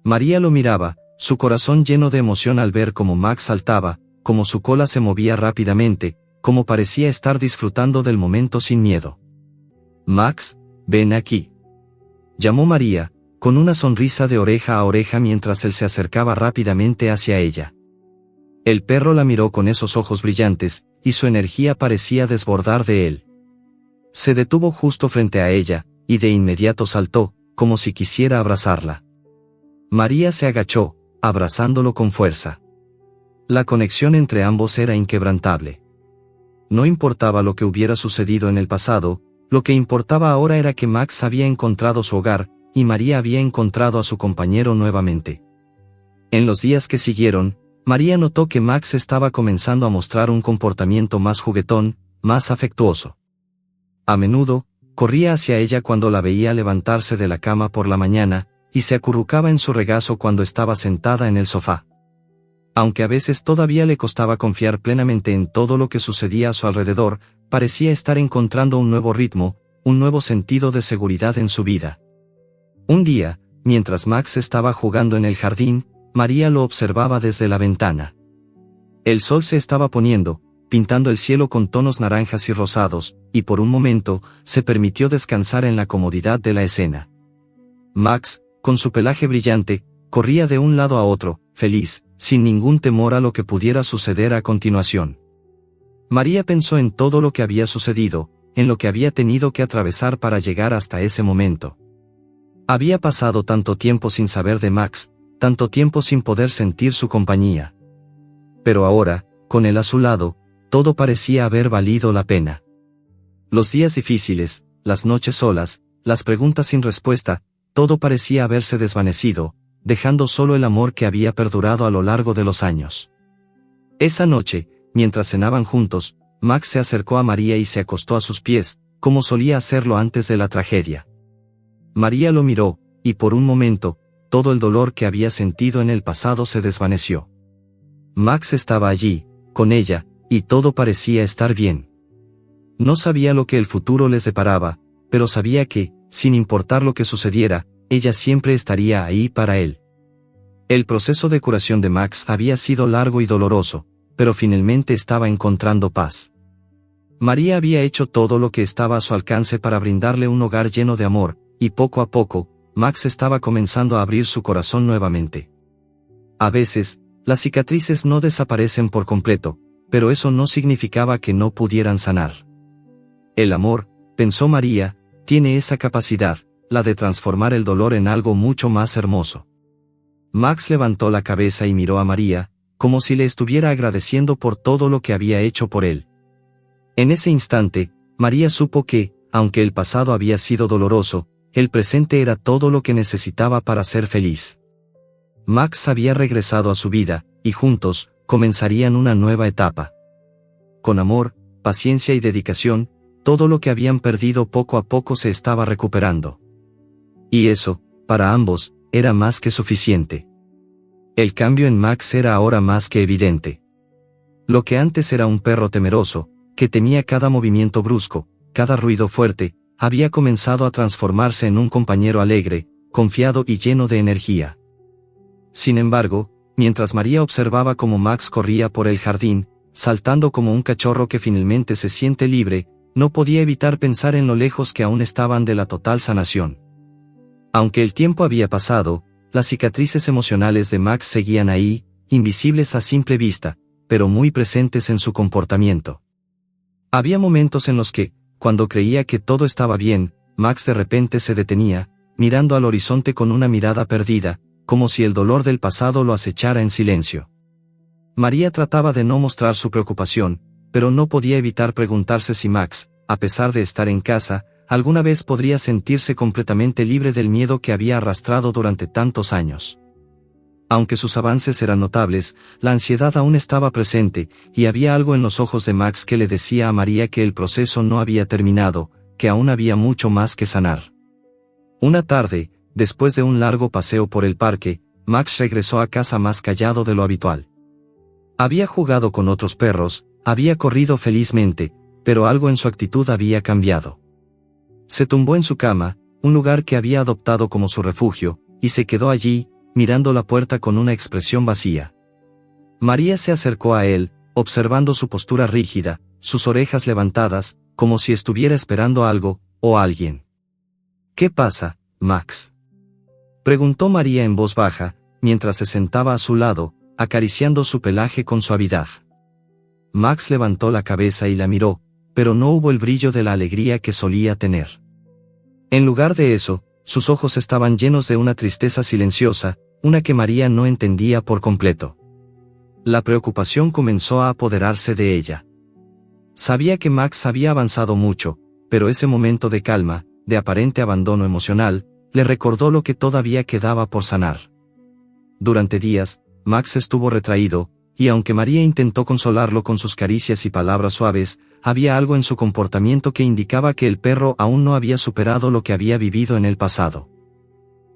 A: María lo miraba, su corazón lleno de emoción al ver cómo Max saltaba, cómo su cola se movía rápidamente, cómo parecía estar disfrutando del momento sin miedo. «Max, ven aquí», llamó María, con una sonrisa de oreja a oreja mientras él se acercaba rápidamente hacia ella. El perro la miró con esos ojos brillantes, y su energía parecía desbordar de él. Se detuvo justo frente a ella, y de inmediato saltó, como si quisiera abrazarla. María se agachó, abrazándolo con fuerza. La conexión entre ambos era inquebrantable. No importaba lo que hubiera sucedido en el pasado, lo que importaba ahora era que Max había encontrado su hogar, y María había encontrado a su compañero nuevamente. En los días que siguieron, María notó que Max estaba comenzando a mostrar un comportamiento más juguetón, más afectuoso. A menudo, corría hacia ella cuando la veía levantarse de la cama por la mañana, y se acurrucaba en su regazo cuando estaba sentada en el sofá. Aunque a veces todavía le costaba confiar plenamente en todo lo que sucedía a su alrededor, parecía estar encontrando un nuevo ritmo, un nuevo sentido de seguridad en su vida. Un día, mientras Max estaba jugando en el jardín, María lo observaba desde la ventana. El sol se estaba poniendo, pintando el cielo con tonos naranjas y rosados, y por un momento, se permitió descansar en la comodidad de la escena. Max, con su pelaje brillante, corría de un lado a otro, feliz, sin ningún temor a lo que pudiera suceder a continuación. María pensó en todo lo que había sucedido, en lo que había tenido que atravesar para llegar hasta ese momento. Había pasado tanto tiempo sin saber de Max, tanto tiempo sin poder sentir su compañía. Pero ahora, con él a su lado, todo parecía haber valido la pena. Los días difíciles, las noches solas, las preguntas sin respuesta, todo parecía haberse desvanecido, dejando solo el amor que había perdurado a lo largo de los años. Esa noche, mientras cenaban juntos, Max se acercó a María y se acostó a sus pies, como solía hacerlo antes de la tragedia. María lo miró, y por un momento, todo el dolor que había sentido en el pasado se desvaneció. Max estaba allí, con ella, y todo parecía estar bien. No sabía lo que el futuro les deparaba, pero sabía que, sin importar lo que sucediera, ella siempre estaría ahí para él. El proceso de curación de Max había sido largo y doloroso, pero finalmente estaba encontrando paz. María había hecho todo lo que estaba a su alcance para brindarle un hogar lleno de amor, y poco a poco, Max estaba comenzando a abrir su corazón nuevamente. A veces, las cicatrices no desaparecen por completo, pero eso no significaba que no pudieran sanar. El amor, pensó María, tiene esa capacidad, la de transformar el dolor en algo mucho más hermoso. Max levantó la cabeza y miró a María, como si le estuviera agradeciendo por todo lo que había hecho por él. En ese instante, María supo que, aunque el pasado había sido doloroso, el presente era todo lo que necesitaba para ser feliz. Max había regresado a su vida, y juntos, comenzarían una nueva etapa. Con amor, paciencia y dedicación, todo lo que habían perdido poco a poco se estaba recuperando. Y eso, para ambos, era más que suficiente. El cambio en Max era ahora más que evidente. Lo que antes era un perro temeroso, que temía cada movimiento brusco, cada ruido fuerte, había comenzado a transformarse en un compañero alegre, confiado y lleno de energía. Sin embargo, mientras María observaba cómo Max corría por el jardín, saltando como un cachorro que finalmente se siente libre, no podía evitar pensar en lo lejos que aún estaban de la total sanación. Aunque el tiempo había pasado, las cicatrices emocionales de Max seguían ahí, invisibles a simple vista, pero muy presentes en su comportamiento. Había momentos en los que, cuando creía que todo estaba bien, Max de repente se detenía, mirando al horizonte con una mirada perdida, como si el dolor del pasado lo acechara en silencio. María trataba de no mostrar su preocupación, pero no podía evitar preguntarse si Max, a pesar de estar en casa, alguna vez podría sentirse completamente libre del miedo que había arrastrado durante tantos años. Aunque sus avances eran notables, la ansiedad aún estaba presente, y había algo en los ojos de Max que le decía a María que el proceso no había terminado, que aún había mucho más que sanar. Una tarde, después de un largo paseo por el parque, Max regresó a casa más callado de lo habitual. Había jugado con otros perros, había corrido felizmente, pero algo en su actitud había cambiado. Se tumbó en su cama, un lugar que había adoptado como su refugio, y se quedó allí, mirando la puerta con una expresión vacía. María se acercó a él, observando su postura rígida, sus orejas levantadas, como si estuviera esperando algo, o a alguien. ¿Qué pasa, Max?, preguntó María en voz baja, mientras se sentaba a su lado, acariciando su pelaje con suavidad. Max levantó la cabeza y la miró, pero no hubo el brillo de la alegría que solía tener. En lugar de eso, sus ojos estaban llenos de una tristeza silenciosa, una que María no entendía por completo. La preocupación comenzó a apoderarse de ella. Sabía que Max había avanzado mucho, pero ese momento de calma, de aparente abandono emocional, le recordó lo que todavía quedaba por sanar. Durante días, Max estuvo retraído, y aunque María intentó consolarlo con sus caricias y palabras suaves, había algo en su comportamiento que indicaba que el perro aún no había superado lo que había vivido en el pasado.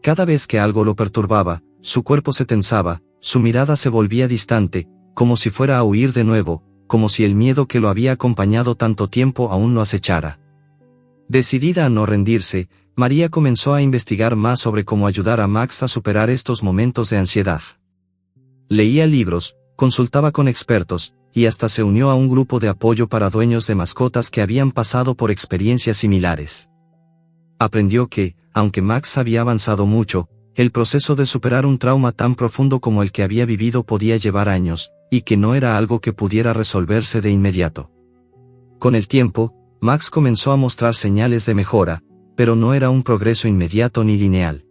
A: Cada vez que algo lo perturbaba, su cuerpo se tensaba, su mirada se volvía distante, como si fuera a huir de nuevo, como si el miedo que lo había acompañado tanto tiempo aún lo acechara. Decidida a no rendirse, María comenzó a investigar más sobre cómo ayudar a Max a superar estos momentos de ansiedad. Leía libros, consultaba con expertos, y hasta se unió a un grupo de apoyo para dueños de mascotas que habían pasado por experiencias similares. Aprendió que, aunque Max había avanzado mucho, el proceso de superar un trauma tan profundo como el que había vivido podía llevar años, y que no era algo que pudiera resolverse de inmediato. Con el tiempo, Max comenzó a mostrar señales de mejora, pero no era un progreso inmediato ni lineal.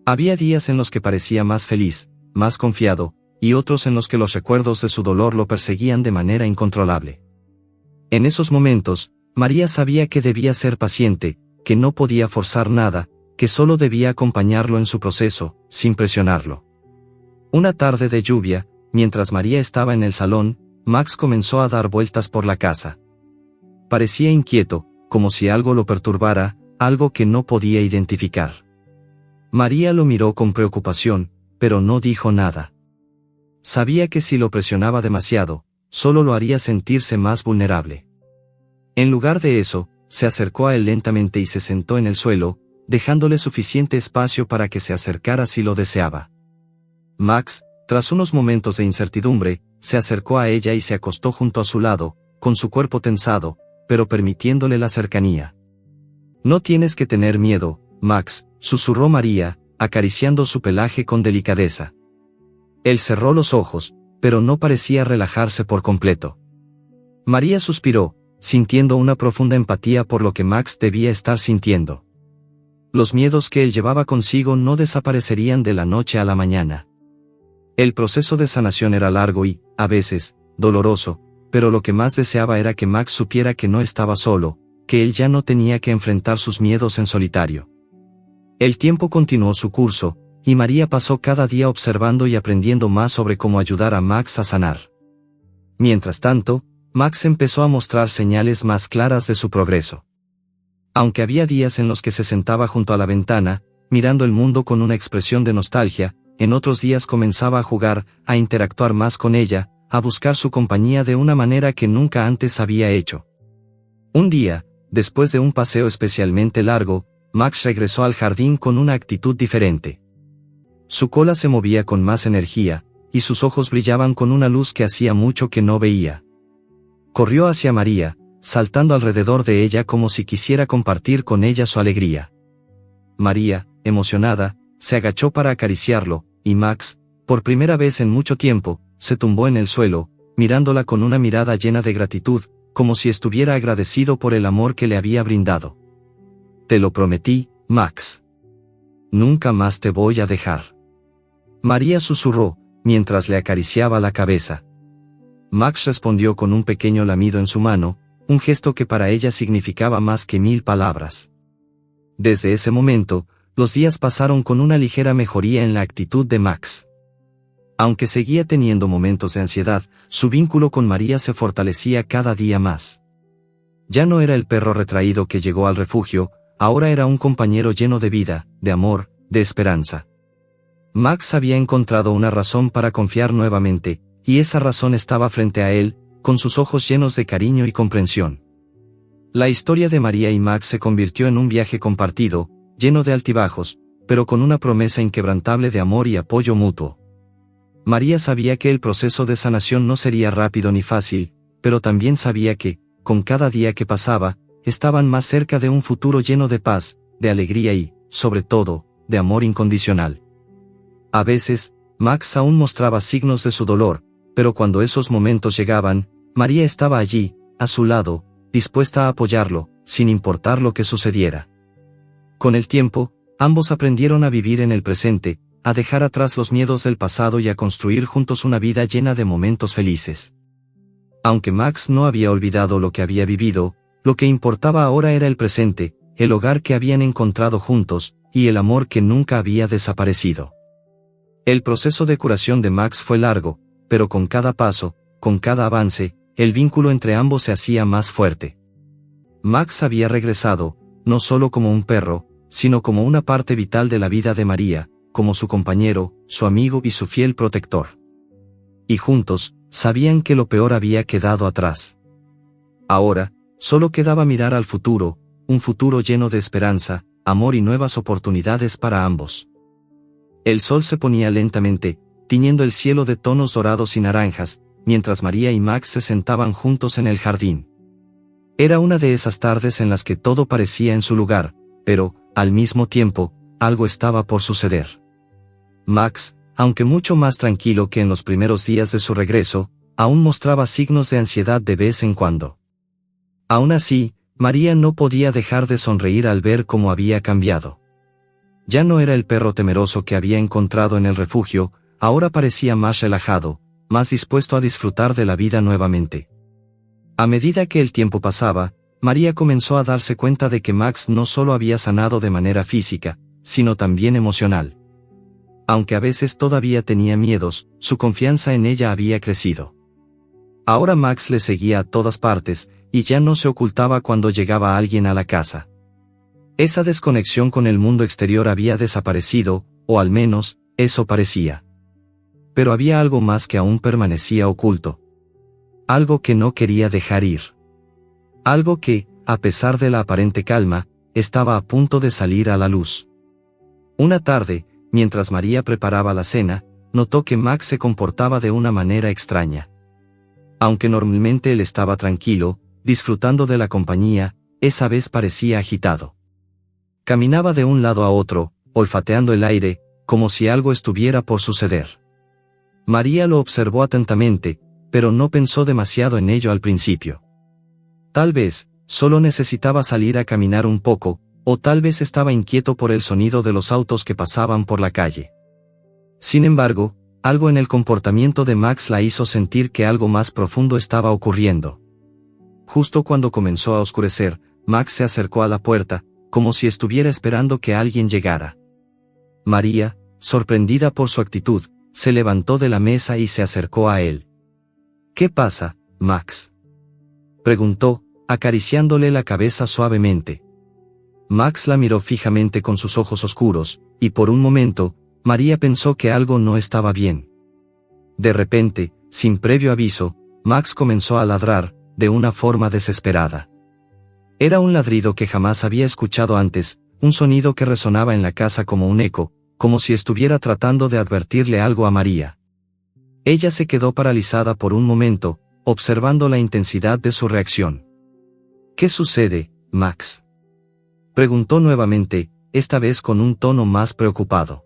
A: Había días en los que parecía más feliz, más confiado, y otros en los que los recuerdos de su dolor lo perseguían de manera incontrolable. En esos momentos, María sabía que debía ser paciente, que no podía forzar nada, que solo debía acompañarlo en su proceso, sin presionarlo. Una tarde de lluvia, mientras María estaba en el salón, Max comenzó a dar vueltas por la casa. Parecía inquieto, como si algo lo perturbara, algo que no podía identificar. María lo miró con preocupación, pero no dijo nada. Sabía que si lo presionaba demasiado, solo lo haría sentirse más vulnerable. En lugar de eso, se acercó a él lentamente y se sentó en el suelo, dejándole suficiente espacio para que se acercara si lo deseaba. Max, tras unos momentos de incertidumbre, se acercó a ella y se acostó junto a su lado, con su cuerpo tensado, pero permitiéndole la cercanía. «No tienes que tener miedo, Max», susurró María, acariciando su pelaje con delicadeza. Él cerró los ojos, pero no parecía relajarse por completo. María suspiró, sintiendo una profunda empatía por lo que Max debía estar sintiendo. Los miedos que él llevaba consigo no desaparecerían de la noche a la mañana. El proceso de sanación era largo y, a veces, doloroso, pero lo que más deseaba era que Max supiera que no estaba solo, que él ya no tenía que enfrentar sus miedos en solitario. El tiempo continuó su curso, y María pasó cada día observando y aprendiendo más sobre cómo ayudar a Max a sanar. Mientras tanto, Max empezó a mostrar señales más claras de su progreso. Aunque había días en los que se sentaba junto a la ventana, mirando el mundo con una expresión de nostalgia, en otros días comenzaba a jugar, a interactuar más con ella, a buscar su compañía de una manera que nunca antes había hecho. Un día, después de un paseo especialmente largo, Max regresó al jardín con una actitud diferente. Su cola se movía con más energía, y sus ojos brillaban con una luz que hacía mucho que no veía. Corrió hacia María, saltando alrededor de ella como si quisiera compartir con ella su alegría. María, emocionada, se agachó para acariciarlo, y Max, por primera vez en mucho tiempo, se tumbó en el suelo, mirándola con una mirada llena de gratitud, como si estuviera agradecido por el amor que le había brindado. «Te lo prometí, Max. Nunca más te voy a dejar». María susurró, mientras le acariciaba la cabeza. Max respondió con un pequeño lamido en su mano, un gesto que para ella significaba más que 1000 palabras. Desde ese momento, los días pasaron con una ligera mejoría en la actitud de Max. Aunque seguía teniendo momentos de ansiedad, su vínculo con María se fortalecía cada día más. Ya no era el perro retraído que llegó al refugio, ahora era un compañero lleno de vida, de amor, de esperanza. Max había encontrado una razón para confiar nuevamente, y esa razón estaba frente a él, con sus ojos llenos de cariño y comprensión. La historia de María y Max se convirtió en un viaje compartido, lleno de altibajos, pero con una promesa inquebrantable de amor y apoyo mutuo. María sabía que el proceso de sanación no sería rápido ni fácil, pero también sabía que, con cada día que pasaba, estaban más cerca de un futuro lleno de paz, de alegría y, sobre todo, de amor incondicional. A veces, Max aún mostraba signos de su dolor, pero cuando esos momentos llegaban, María estaba allí, a su lado, dispuesta a apoyarlo, sin importar lo que sucediera. Con el tiempo, ambos aprendieron a vivir en el presente, a dejar atrás los miedos del pasado y a construir juntos una vida llena de momentos felices. Aunque Max no había olvidado lo que había vivido, lo que importaba ahora era el presente, el hogar que habían encontrado juntos, y el amor que nunca había desaparecido. El proceso de curación de Max fue largo, pero con cada paso, con cada avance, el vínculo entre ambos se hacía más fuerte. Max había regresado, no solo como un perro, sino como una parte vital de la vida de María, como su compañero, su amigo y su fiel protector. Y juntos, sabían que lo peor había quedado atrás. Ahora, solo quedaba mirar al futuro, un futuro lleno de esperanza, amor y nuevas oportunidades para ambos. El sol se ponía lentamente, tiñendo el cielo de tonos dorados y naranjas, mientras María y Max se sentaban juntos en el jardín. Era una de esas tardes en las que todo parecía en su lugar, pero, al mismo tiempo, algo estaba por suceder. Max, aunque mucho más tranquilo que en los primeros días de su regreso, aún mostraba signos de ansiedad de vez en cuando. Aún así, María no podía dejar de sonreír al ver cómo había cambiado. Ya no era el perro temeroso que había encontrado en el refugio, ahora parecía más relajado, más dispuesto a disfrutar de la vida nuevamente. A medida que el tiempo pasaba, María comenzó a darse cuenta de que Max no solo había sanado de manera física, sino también emocional. Aunque a veces todavía tenía miedos, su confianza en ella había crecido. Ahora Max le seguía a todas partes, y ya no se ocultaba cuando llegaba alguien a la casa. Esa desconexión con el mundo exterior había desaparecido, o al menos, eso parecía. Pero había algo más que aún permanecía oculto. Algo que no quería dejar ir. Algo que, a pesar de la aparente calma, estaba a punto de salir a la luz. Una tarde, mientras María preparaba la cena, notó que Max se comportaba de una manera extraña. Aunque normalmente él estaba tranquilo, disfrutando de la compañía, esa vez parecía agitado. Caminaba de un lado a otro, olfateando el aire, como si algo estuviera por suceder. María lo observó atentamente, pero no pensó demasiado en ello al principio. Tal vez, solo necesitaba salir a caminar un poco, o tal vez estaba inquieto por el sonido de los autos que pasaban por la calle. Sin embargo, algo en el comportamiento de Max la hizo sentir que algo más profundo estaba ocurriendo. Justo cuando comenzó a oscurecer, Max se acercó a la puerta, como si estuviera esperando que alguien llegara. María, sorprendida por su actitud, se levantó de la mesa y se acercó a él. «¿Qué pasa, Max?», preguntó, acariciándole la cabeza suavemente. Max la miró fijamente con sus ojos oscuros, y por un momento, María pensó que algo no estaba bien. De repente, sin previo aviso, Max comenzó a ladrar, de una forma desesperada. Era un ladrido que jamás había escuchado antes, un sonido que resonaba en la casa como un eco, como si estuviera tratando de advertirle algo a María. Ella se quedó paralizada por un momento, observando la intensidad de su reacción. «¿Qué sucede, Max?», preguntó nuevamente, esta vez con un tono más preocupado.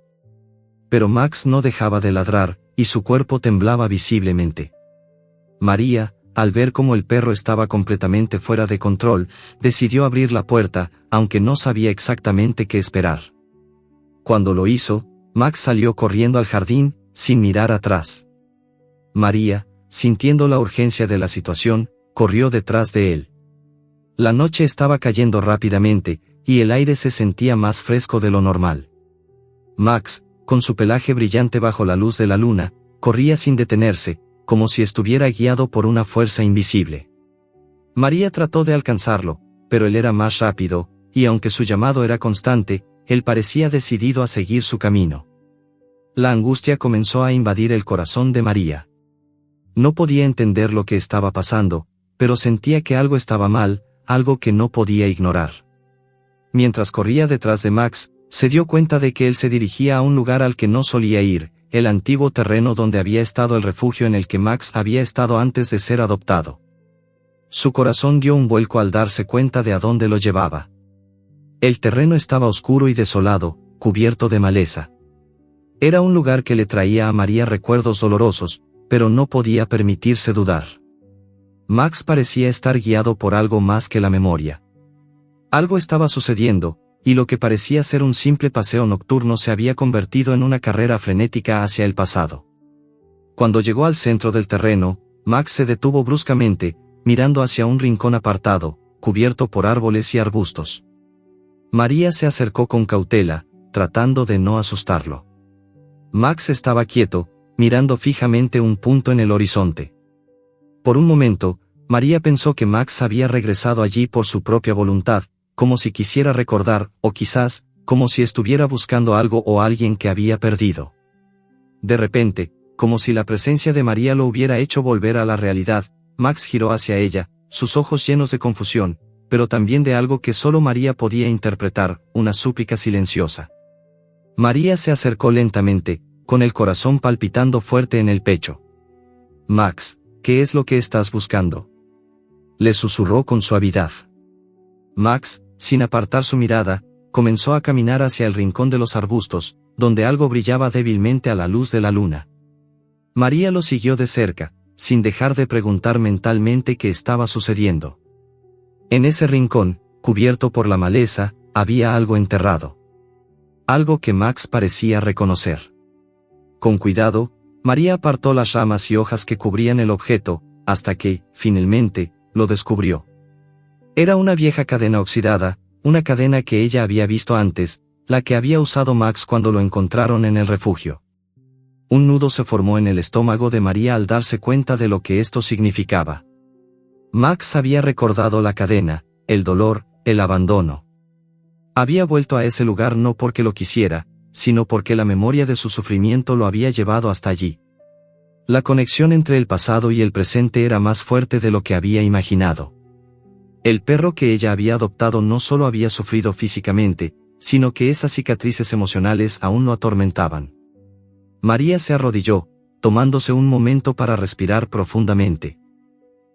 A: Pero Max no dejaba de ladrar, y su cuerpo temblaba visiblemente. María, al ver cómo el perro estaba completamente fuera de control, decidió abrir la puerta, aunque no sabía exactamente qué esperar. Cuando lo hizo, Max salió corriendo al jardín, sin mirar atrás. María, sintiendo la urgencia de la situación, corrió detrás de él. La noche estaba cayendo rápidamente, y el aire se sentía más fresco de lo normal. Max, con su pelaje brillante bajo la luz de la luna, corría sin detenerse, como si estuviera guiado por una fuerza invisible. María trató de alcanzarlo, pero él era más rápido, y aunque su llamado era constante, él parecía decidido a seguir su camino. La angustia comenzó a invadir el corazón de María. No podía entender lo que estaba pasando, pero sentía que algo estaba mal, algo que no podía ignorar. Mientras corría detrás de Max, se dio cuenta de que él se dirigía a un lugar al que no solía ir, el antiguo terreno donde había estado el refugio en el que Max había estado antes de ser adoptado. Su corazón dio un vuelco al darse cuenta de a dónde lo llevaba. El terreno estaba oscuro y desolado, cubierto de maleza. Era un lugar que le traía a María recuerdos dolorosos, pero no podía permitirse dudar. Max parecía estar guiado por algo más que la memoria. Algo estaba sucediendo, y lo que parecía ser un simple paseo nocturno se había convertido en una carrera frenética hacia el pasado. Cuando llegó al centro del terreno, Max se detuvo bruscamente, mirando hacia un rincón apartado, cubierto por árboles y arbustos. María se acercó con cautela, tratando de no asustarlo. Max estaba quieto, mirando fijamente un punto en el horizonte. Por un momento, María pensó que Max había regresado allí por su propia voluntad, como si quisiera recordar, o quizás, como si estuviera buscando algo o alguien que había perdido. De repente, como si la presencia de María lo hubiera hecho volver a la realidad, Max giró hacia ella, sus ojos llenos de confusión, pero también de algo que solo María podía interpretar, una súplica silenciosa. María se acercó lentamente, con el corazón palpitando fuerte en el pecho. «Max, ¿qué es lo que estás buscando?», le susurró con suavidad. Max, sin apartar su mirada, comenzó a caminar hacia el rincón de los arbustos, donde algo brillaba débilmente a la luz de la luna. María lo siguió de cerca, sin dejar de preguntar mentalmente qué estaba sucediendo. En ese rincón, cubierto por la maleza, había algo enterrado. Algo que Max parecía reconocer. Con cuidado, María apartó las ramas y hojas que cubrían el objeto, hasta que, finalmente, lo descubrió. Era una vieja cadena oxidada, una cadena que ella había visto antes, la que había usado Max cuando lo encontraron en el refugio. Un nudo se formó en el estómago de María al darse cuenta de lo que esto significaba. Max había recordado la cadena, el dolor, el abandono. Había vuelto a ese lugar no porque lo quisiera, sino porque la memoria de su sufrimiento lo había llevado hasta allí. La conexión entre el pasado y el presente era más fuerte de lo que había imaginado. El perro que ella había adoptado no solo había sufrido físicamente, sino que esas cicatrices emocionales aún lo atormentaban. María se arrodilló, tomándose un momento para respirar profundamente.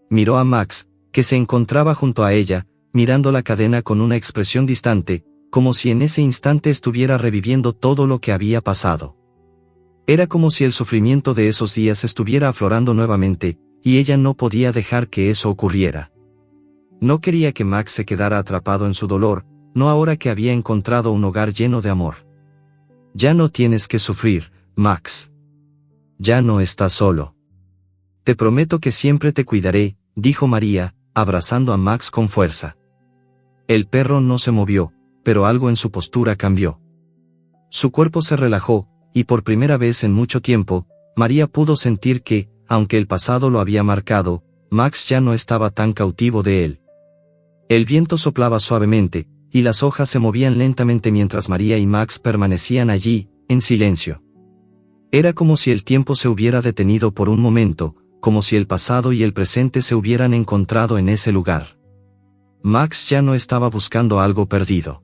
A: Miró a Max, que se encontraba junto a ella, mirando la cadena con una expresión distante, como si en ese instante estuviera reviviendo todo lo que había pasado. Era como si el sufrimiento de esos días estuviera aflorando nuevamente, y ella no podía dejar que eso ocurriera. No quería que Max se quedara atrapado en su dolor, no ahora que había encontrado un hogar lleno de amor. Ya no tienes que sufrir, Max. Ya no estás solo. Te prometo que siempre te cuidaré, dijo María, abrazando a Max con fuerza. El perro no se movió, pero algo en su postura cambió. Su cuerpo se relajó, y por primera vez en mucho tiempo, María pudo sentir que, aunque el pasado lo había marcado, Max ya no estaba tan cautivo de él. El viento soplaba suavemente, y las hojas se movían lentamente mientras María y Max permanecían allí, en silencio. Era como si el tiempo se hubiera detenido por un momento, como si el pasado y el presente se hubieran encontrado en ese lugar. Max ya no estaba buscando algo perdido.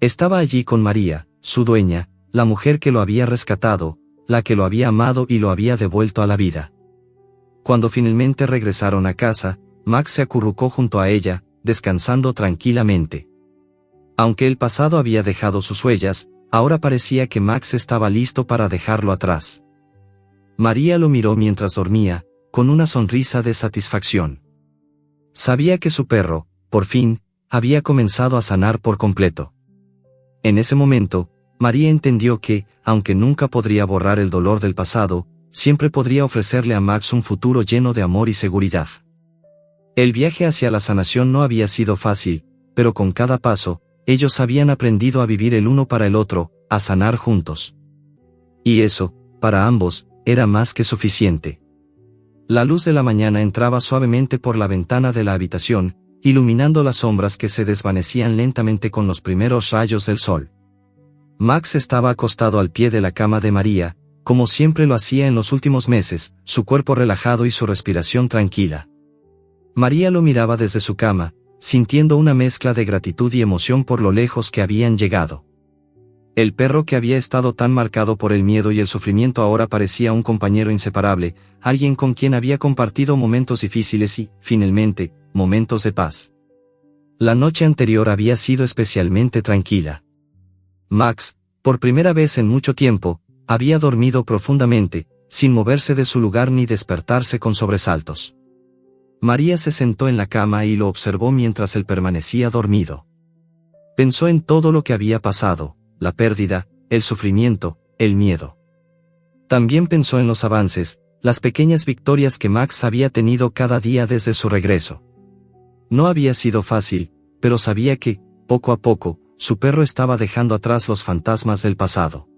A: Estaba allí con María, su dueña, la mujer que lo había rescatado, la que lo había amado y lo había devuelto a la vida. Cuando finalmente regresaron a casa, Max se acurrucó junto a ella, descansando tranquilamente. Aunque el pasado había dejado sus huellas, ahora parecía que Max estaba listo para dejarlo atrás. María lo miró mientras dormía, con una sonrisa de satisfacción. Sabía que su perro, por fin, había comenzado a sanar por completo. En ese momento, María entendió que, aunque nunca podría borrar el dolor del pasado, siempre podría ofrecerle a Max un futuro lleno de amor y seguridad. El viaje hacia la sanación no había sido fácil, pero con cada paso, ellos habían aprendido a vivir el uno para el otro, a sanar juntos. Y eso, para ambos, era más que suficiente. La luz de la mañana entraba suavemente por la ventana de la habitación, iluminando las sombras que se desvanecían lentamente con los primeros rayos del sol. Max estaba acostado al pie de la cama de María, como siempre lo hacía en los últimos meses, su cuerpo relajado y su respiración tranquila. María lo miraba desde su cama, sintiendo una mezcla de gratitud y emoción por lo lejos que habían llegado. El perro que había estado tan marcado por el miedo y el sufrimiento ahora parecía un compañero inseparable, alguien con quien había compartido momentos difíciles y, finalmente, momentos de paz. La noche anterior había sido especialmente tranquila. Max, por primera vez en mucho tiempo, había dormido profundamente, sin moverse de su lugar ni despertarse con sobresaltos. María se sentó en la cama y lo observó mientras él permanecía dormido. Pensó en todo lo que había pasado, la pérdida, el sufrimiento, el miedo. También pensó en los avances, las pequeñas victorias que Max había tenido cada día desde su regreso. No había sido fácil, pero sabía que, poco a poco, su perro estaba dejando atrás los fantasmas del pasado.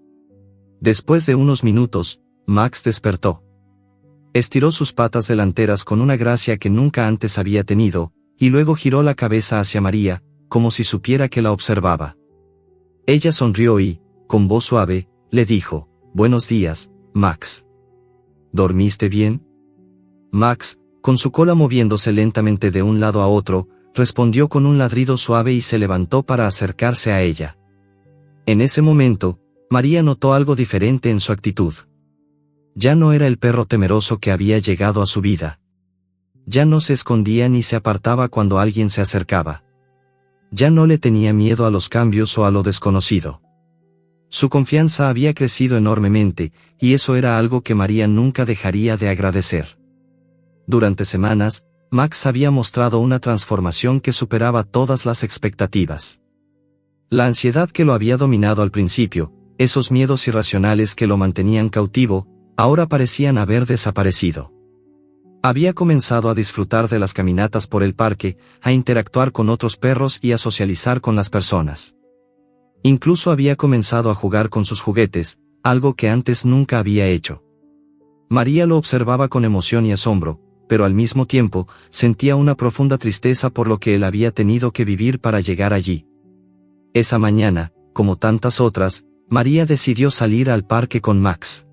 A: Después de unos minutos, Max despertó. Estiró sus patas delanteras con una gracia que nunca antes había tenido, y luego giró la cabeza hacia María, como si supiera que la observaba. Ella sonrió y, con voz suave, le dijo, «Buenos días, Max. ¿Dormiste bien?» Max, con su cola moviéndose lentamente de un lado a otro, respondió con un ladrido suave y se levantó para acercarse a ella. En ese momento, María notó algo diferente en su actitud. Ya no era el perro temeroso que había llegado a su vida. Ya no se escondía ni se apartaba cuando alguien se acercaba. Ya no le tenía miedo a los cambios o a lo desconocido. Su confianza había crecido enormemente, y eso era algo que María nunca dejaría de agradecer. Durante semanas, Max había mostrado una transformación que superaba todas las expectativas. La ansiedad que lo había dominado al principio, esos miedos irracionales que lo mantenían cautivo, ahora parecían haber desaparecido. Había comenzado a disfrutar de las caminatas por el parque, a interactuar con otros perros y a socializar con las personas. Incluso había comenzado a jugar con sus juguetes, algo que antes nunca había hecho. María lo observaba con emoción y asombro, pero al mismo tiempo, sentía una profunda tristeza por lo que él había tenido que vivir para llegar allí. Esa mañana, como tantas otras, María decidió salir al parque con Max.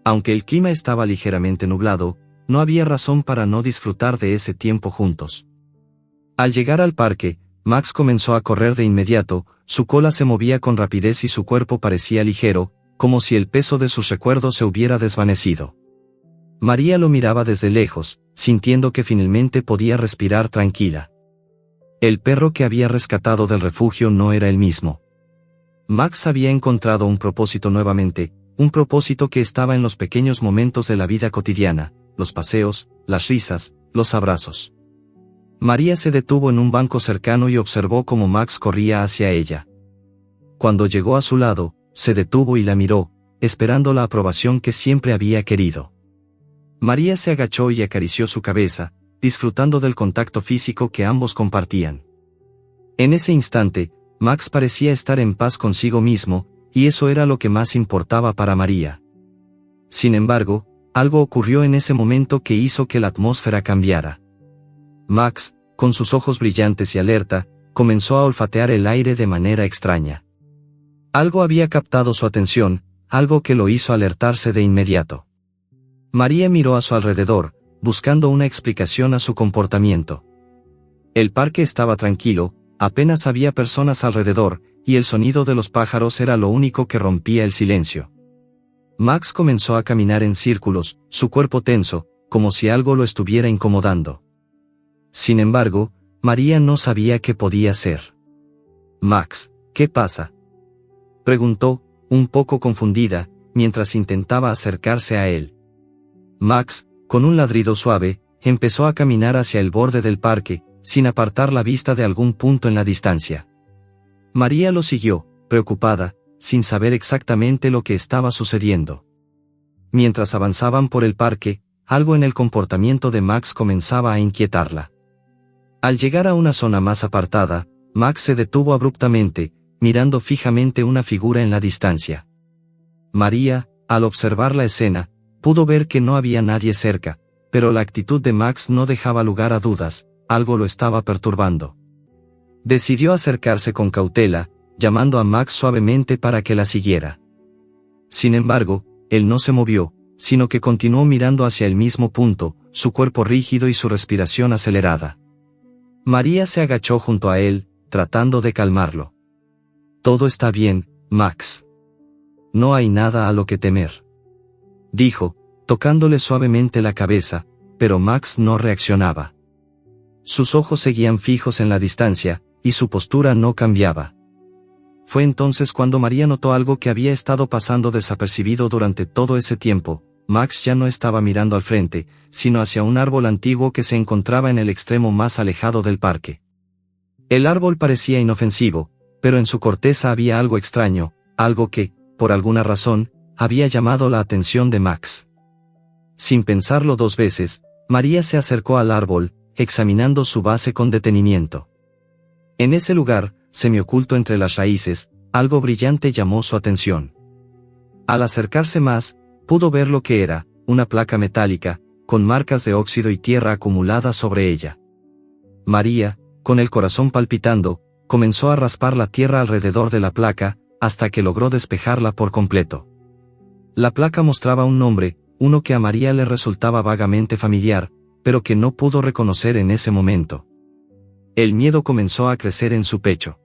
A: Aunque el clima estaba ligeramente nublado, no había razón para no disfrutar de ese tiempo juntos. Al llegar al parque, Max comenzó a correr de inmediato, su cola se movía con rapidez y su cuerpo parecía ligero, como si el peso de sus recuerdos se hubiera desvanecido. María lo miraba desde lejos, sintiendo que finalmente podía respirar tranquila. El perro que había rescatado del refugio no era el mismo. Max había encontrado un propósito nuevamente, un propósito que estaba en los pequeños momentos de la vida cotidiana, los paseos, las risas, los abrazos. María se detuvo en un banco cercano y observó cómo Max corría hacia ella. Cuando llegó a su lado, se detuvo y la miró, esperando la aprobación que siempre había querido. María se agachó y acarició su cabeza, disfrutando del contacto físico que ambos compartían. En ese instante, Max parecía estar en paz consigo mismo, y eso era lo que más importaba para María. Sin embargo, algo ocurrió en ese momento que hizo que la atmósfera cambiara. Max, con sus ojos brillantes y alerta, comenzó a olfatear el aire de manera extraña. Algo había captado su atención, algo que lo hizo alertarse de inmediato. María miró a su alrededor, buscando una explicación a su comportamiento. El parque estaba tranquilo, apenas había personas alrededor, y el sonido de los pájaros era lo único que rompía el silencio. Max comenzó a caminar en círculos, su cuerpo tenso, como si algo lo estuviera incomodando. Sin embargo, María no sabía qué podía hacer. «Max, ¿qué pasa?», preguntó, un poco confundida, mientras intentaba acercarse a él. Max, con un ladrido suave, empezó a caminar hacia el borde del parque, sin apartar la vista de algún punto en la distancia. María lo siguió, preocupada, sin saber exactamente lo que estaba sucediendo. Mientras avanzaban por el parque, algo en el comportamiento de Max comenzaba a inquietarla. Al llegar a una zona más apartada, Max se detuvo abruptamente, mirando fijamente una figura en la distancia. María, al observar la escena, pudo ver que no había nadie cerca, pero la actitud de Max no dejaba lugar a dudas, algo lo estaba perturbando. Decidió acercarse con cautela, llamando a Max suavemente para que la siguiera. Sin embargo, él no se movió, sino que continuó mirando hacia el mismo punto, su cuerpo rígido y su respiración acelerada. María se agachó junto a él, tratando de calmarlo. «Todo está bien, Max. No hay nada a lo que temer», dijo, tocándole suavemente la cabeza, pero Max no reaccionaba. Sus ojos seguían fijos en la distancia, y su postura no cambiaba. Fue entonces cuando María notó algo que había estado pasando desapercibido durante todo ese tiempo. Max ya no estaba mirando al frente, sino hacia un árbol antiguo que se encontraba en el extremo más alejado del parque. El árbol parecía inofensivo, pero en su corteza había algo extraño, algo que, por alguna razón, había llamado la atención de Max. Sin pensarlo dos veces, María se acercó al árbol, examinando su base con detenimiento. En ese lugar, semioculto entre las raíces, algo brillante llamó su atención. Al acercarse más, pudo ver lo que era, una placa metálica, con marcas de óxido y tierra acumuladas sobre ella. María, con el corazón palpitando, comenzó a raspar la tierra alrededor de la placa, hasta que logró despejarla por completo. La placa mostraba un nombre, uno que a María le resultaba vagamente familiar, pero que no pudo reconocer en ese momento. El miedo comenzó a crecer en su pecho.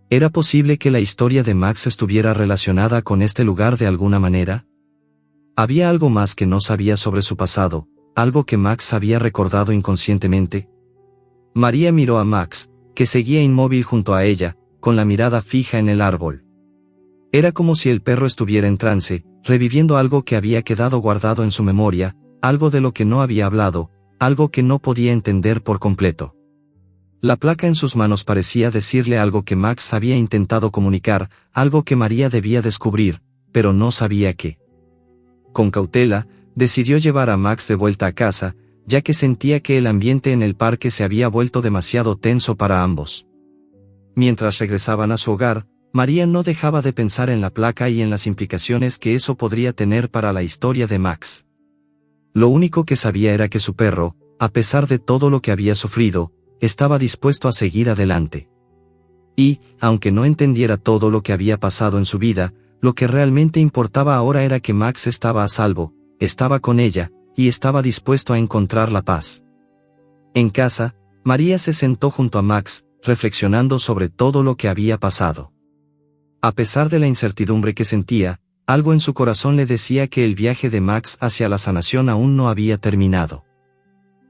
A: ¿Era posible que la historia de Max estuviera relacionada con este lugar de alguna manera? ¿Había algo más que no sabía sobre su pasado, algo que Max había recordado inconscientemente? María miró a Max, que seguía inmóvil junto a ella, con la mirada fija en el árbol. Era como si el perro estuviera en trance, reviviendo algo que había quedado guardado en su memoria, algo de lo que no había hablado, algo que no podía entender por completo. La placa en sus manos parecía decirle algo que Max había intentado comunicar, algo que María debía descubrir, pero no sabía qué. Con cautela, decidió llevar a Max de vuelta a casa, ya que sentía que el ambiente en el parque se había vuelto demasiado tenso para ambos. Mientras regresaban a su hogar, María no dejaba de pensar en la placa y en las implicaciones que eso podría tener para la historia de Max. Lo único que sabía era que su perro, a pesar de todo lo que había sufrido, estaba dispuesto a seguir adelante. Y, aunque no entendiera todo lo que había pasado en su vida, lo que realmente importaba ahora era que Max estaba a salvo, estaba con ella, y estaba dispuesto a encontrar la paz. En casa, María se sentó junto a Max, reflexionando sobre todo lo que había pasado. A pesar de la incertidumbre que sentía, algo en su corazón le decía que el viaje de Max hacia la sanación aún no había terminado.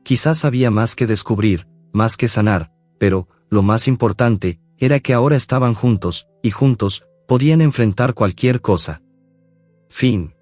A: Quizás había más que descubrir, más que sanar, pero, lo más importante, era que ahora estaban juntos, y juntos, podían enfrentar cualquier cosa. Fin.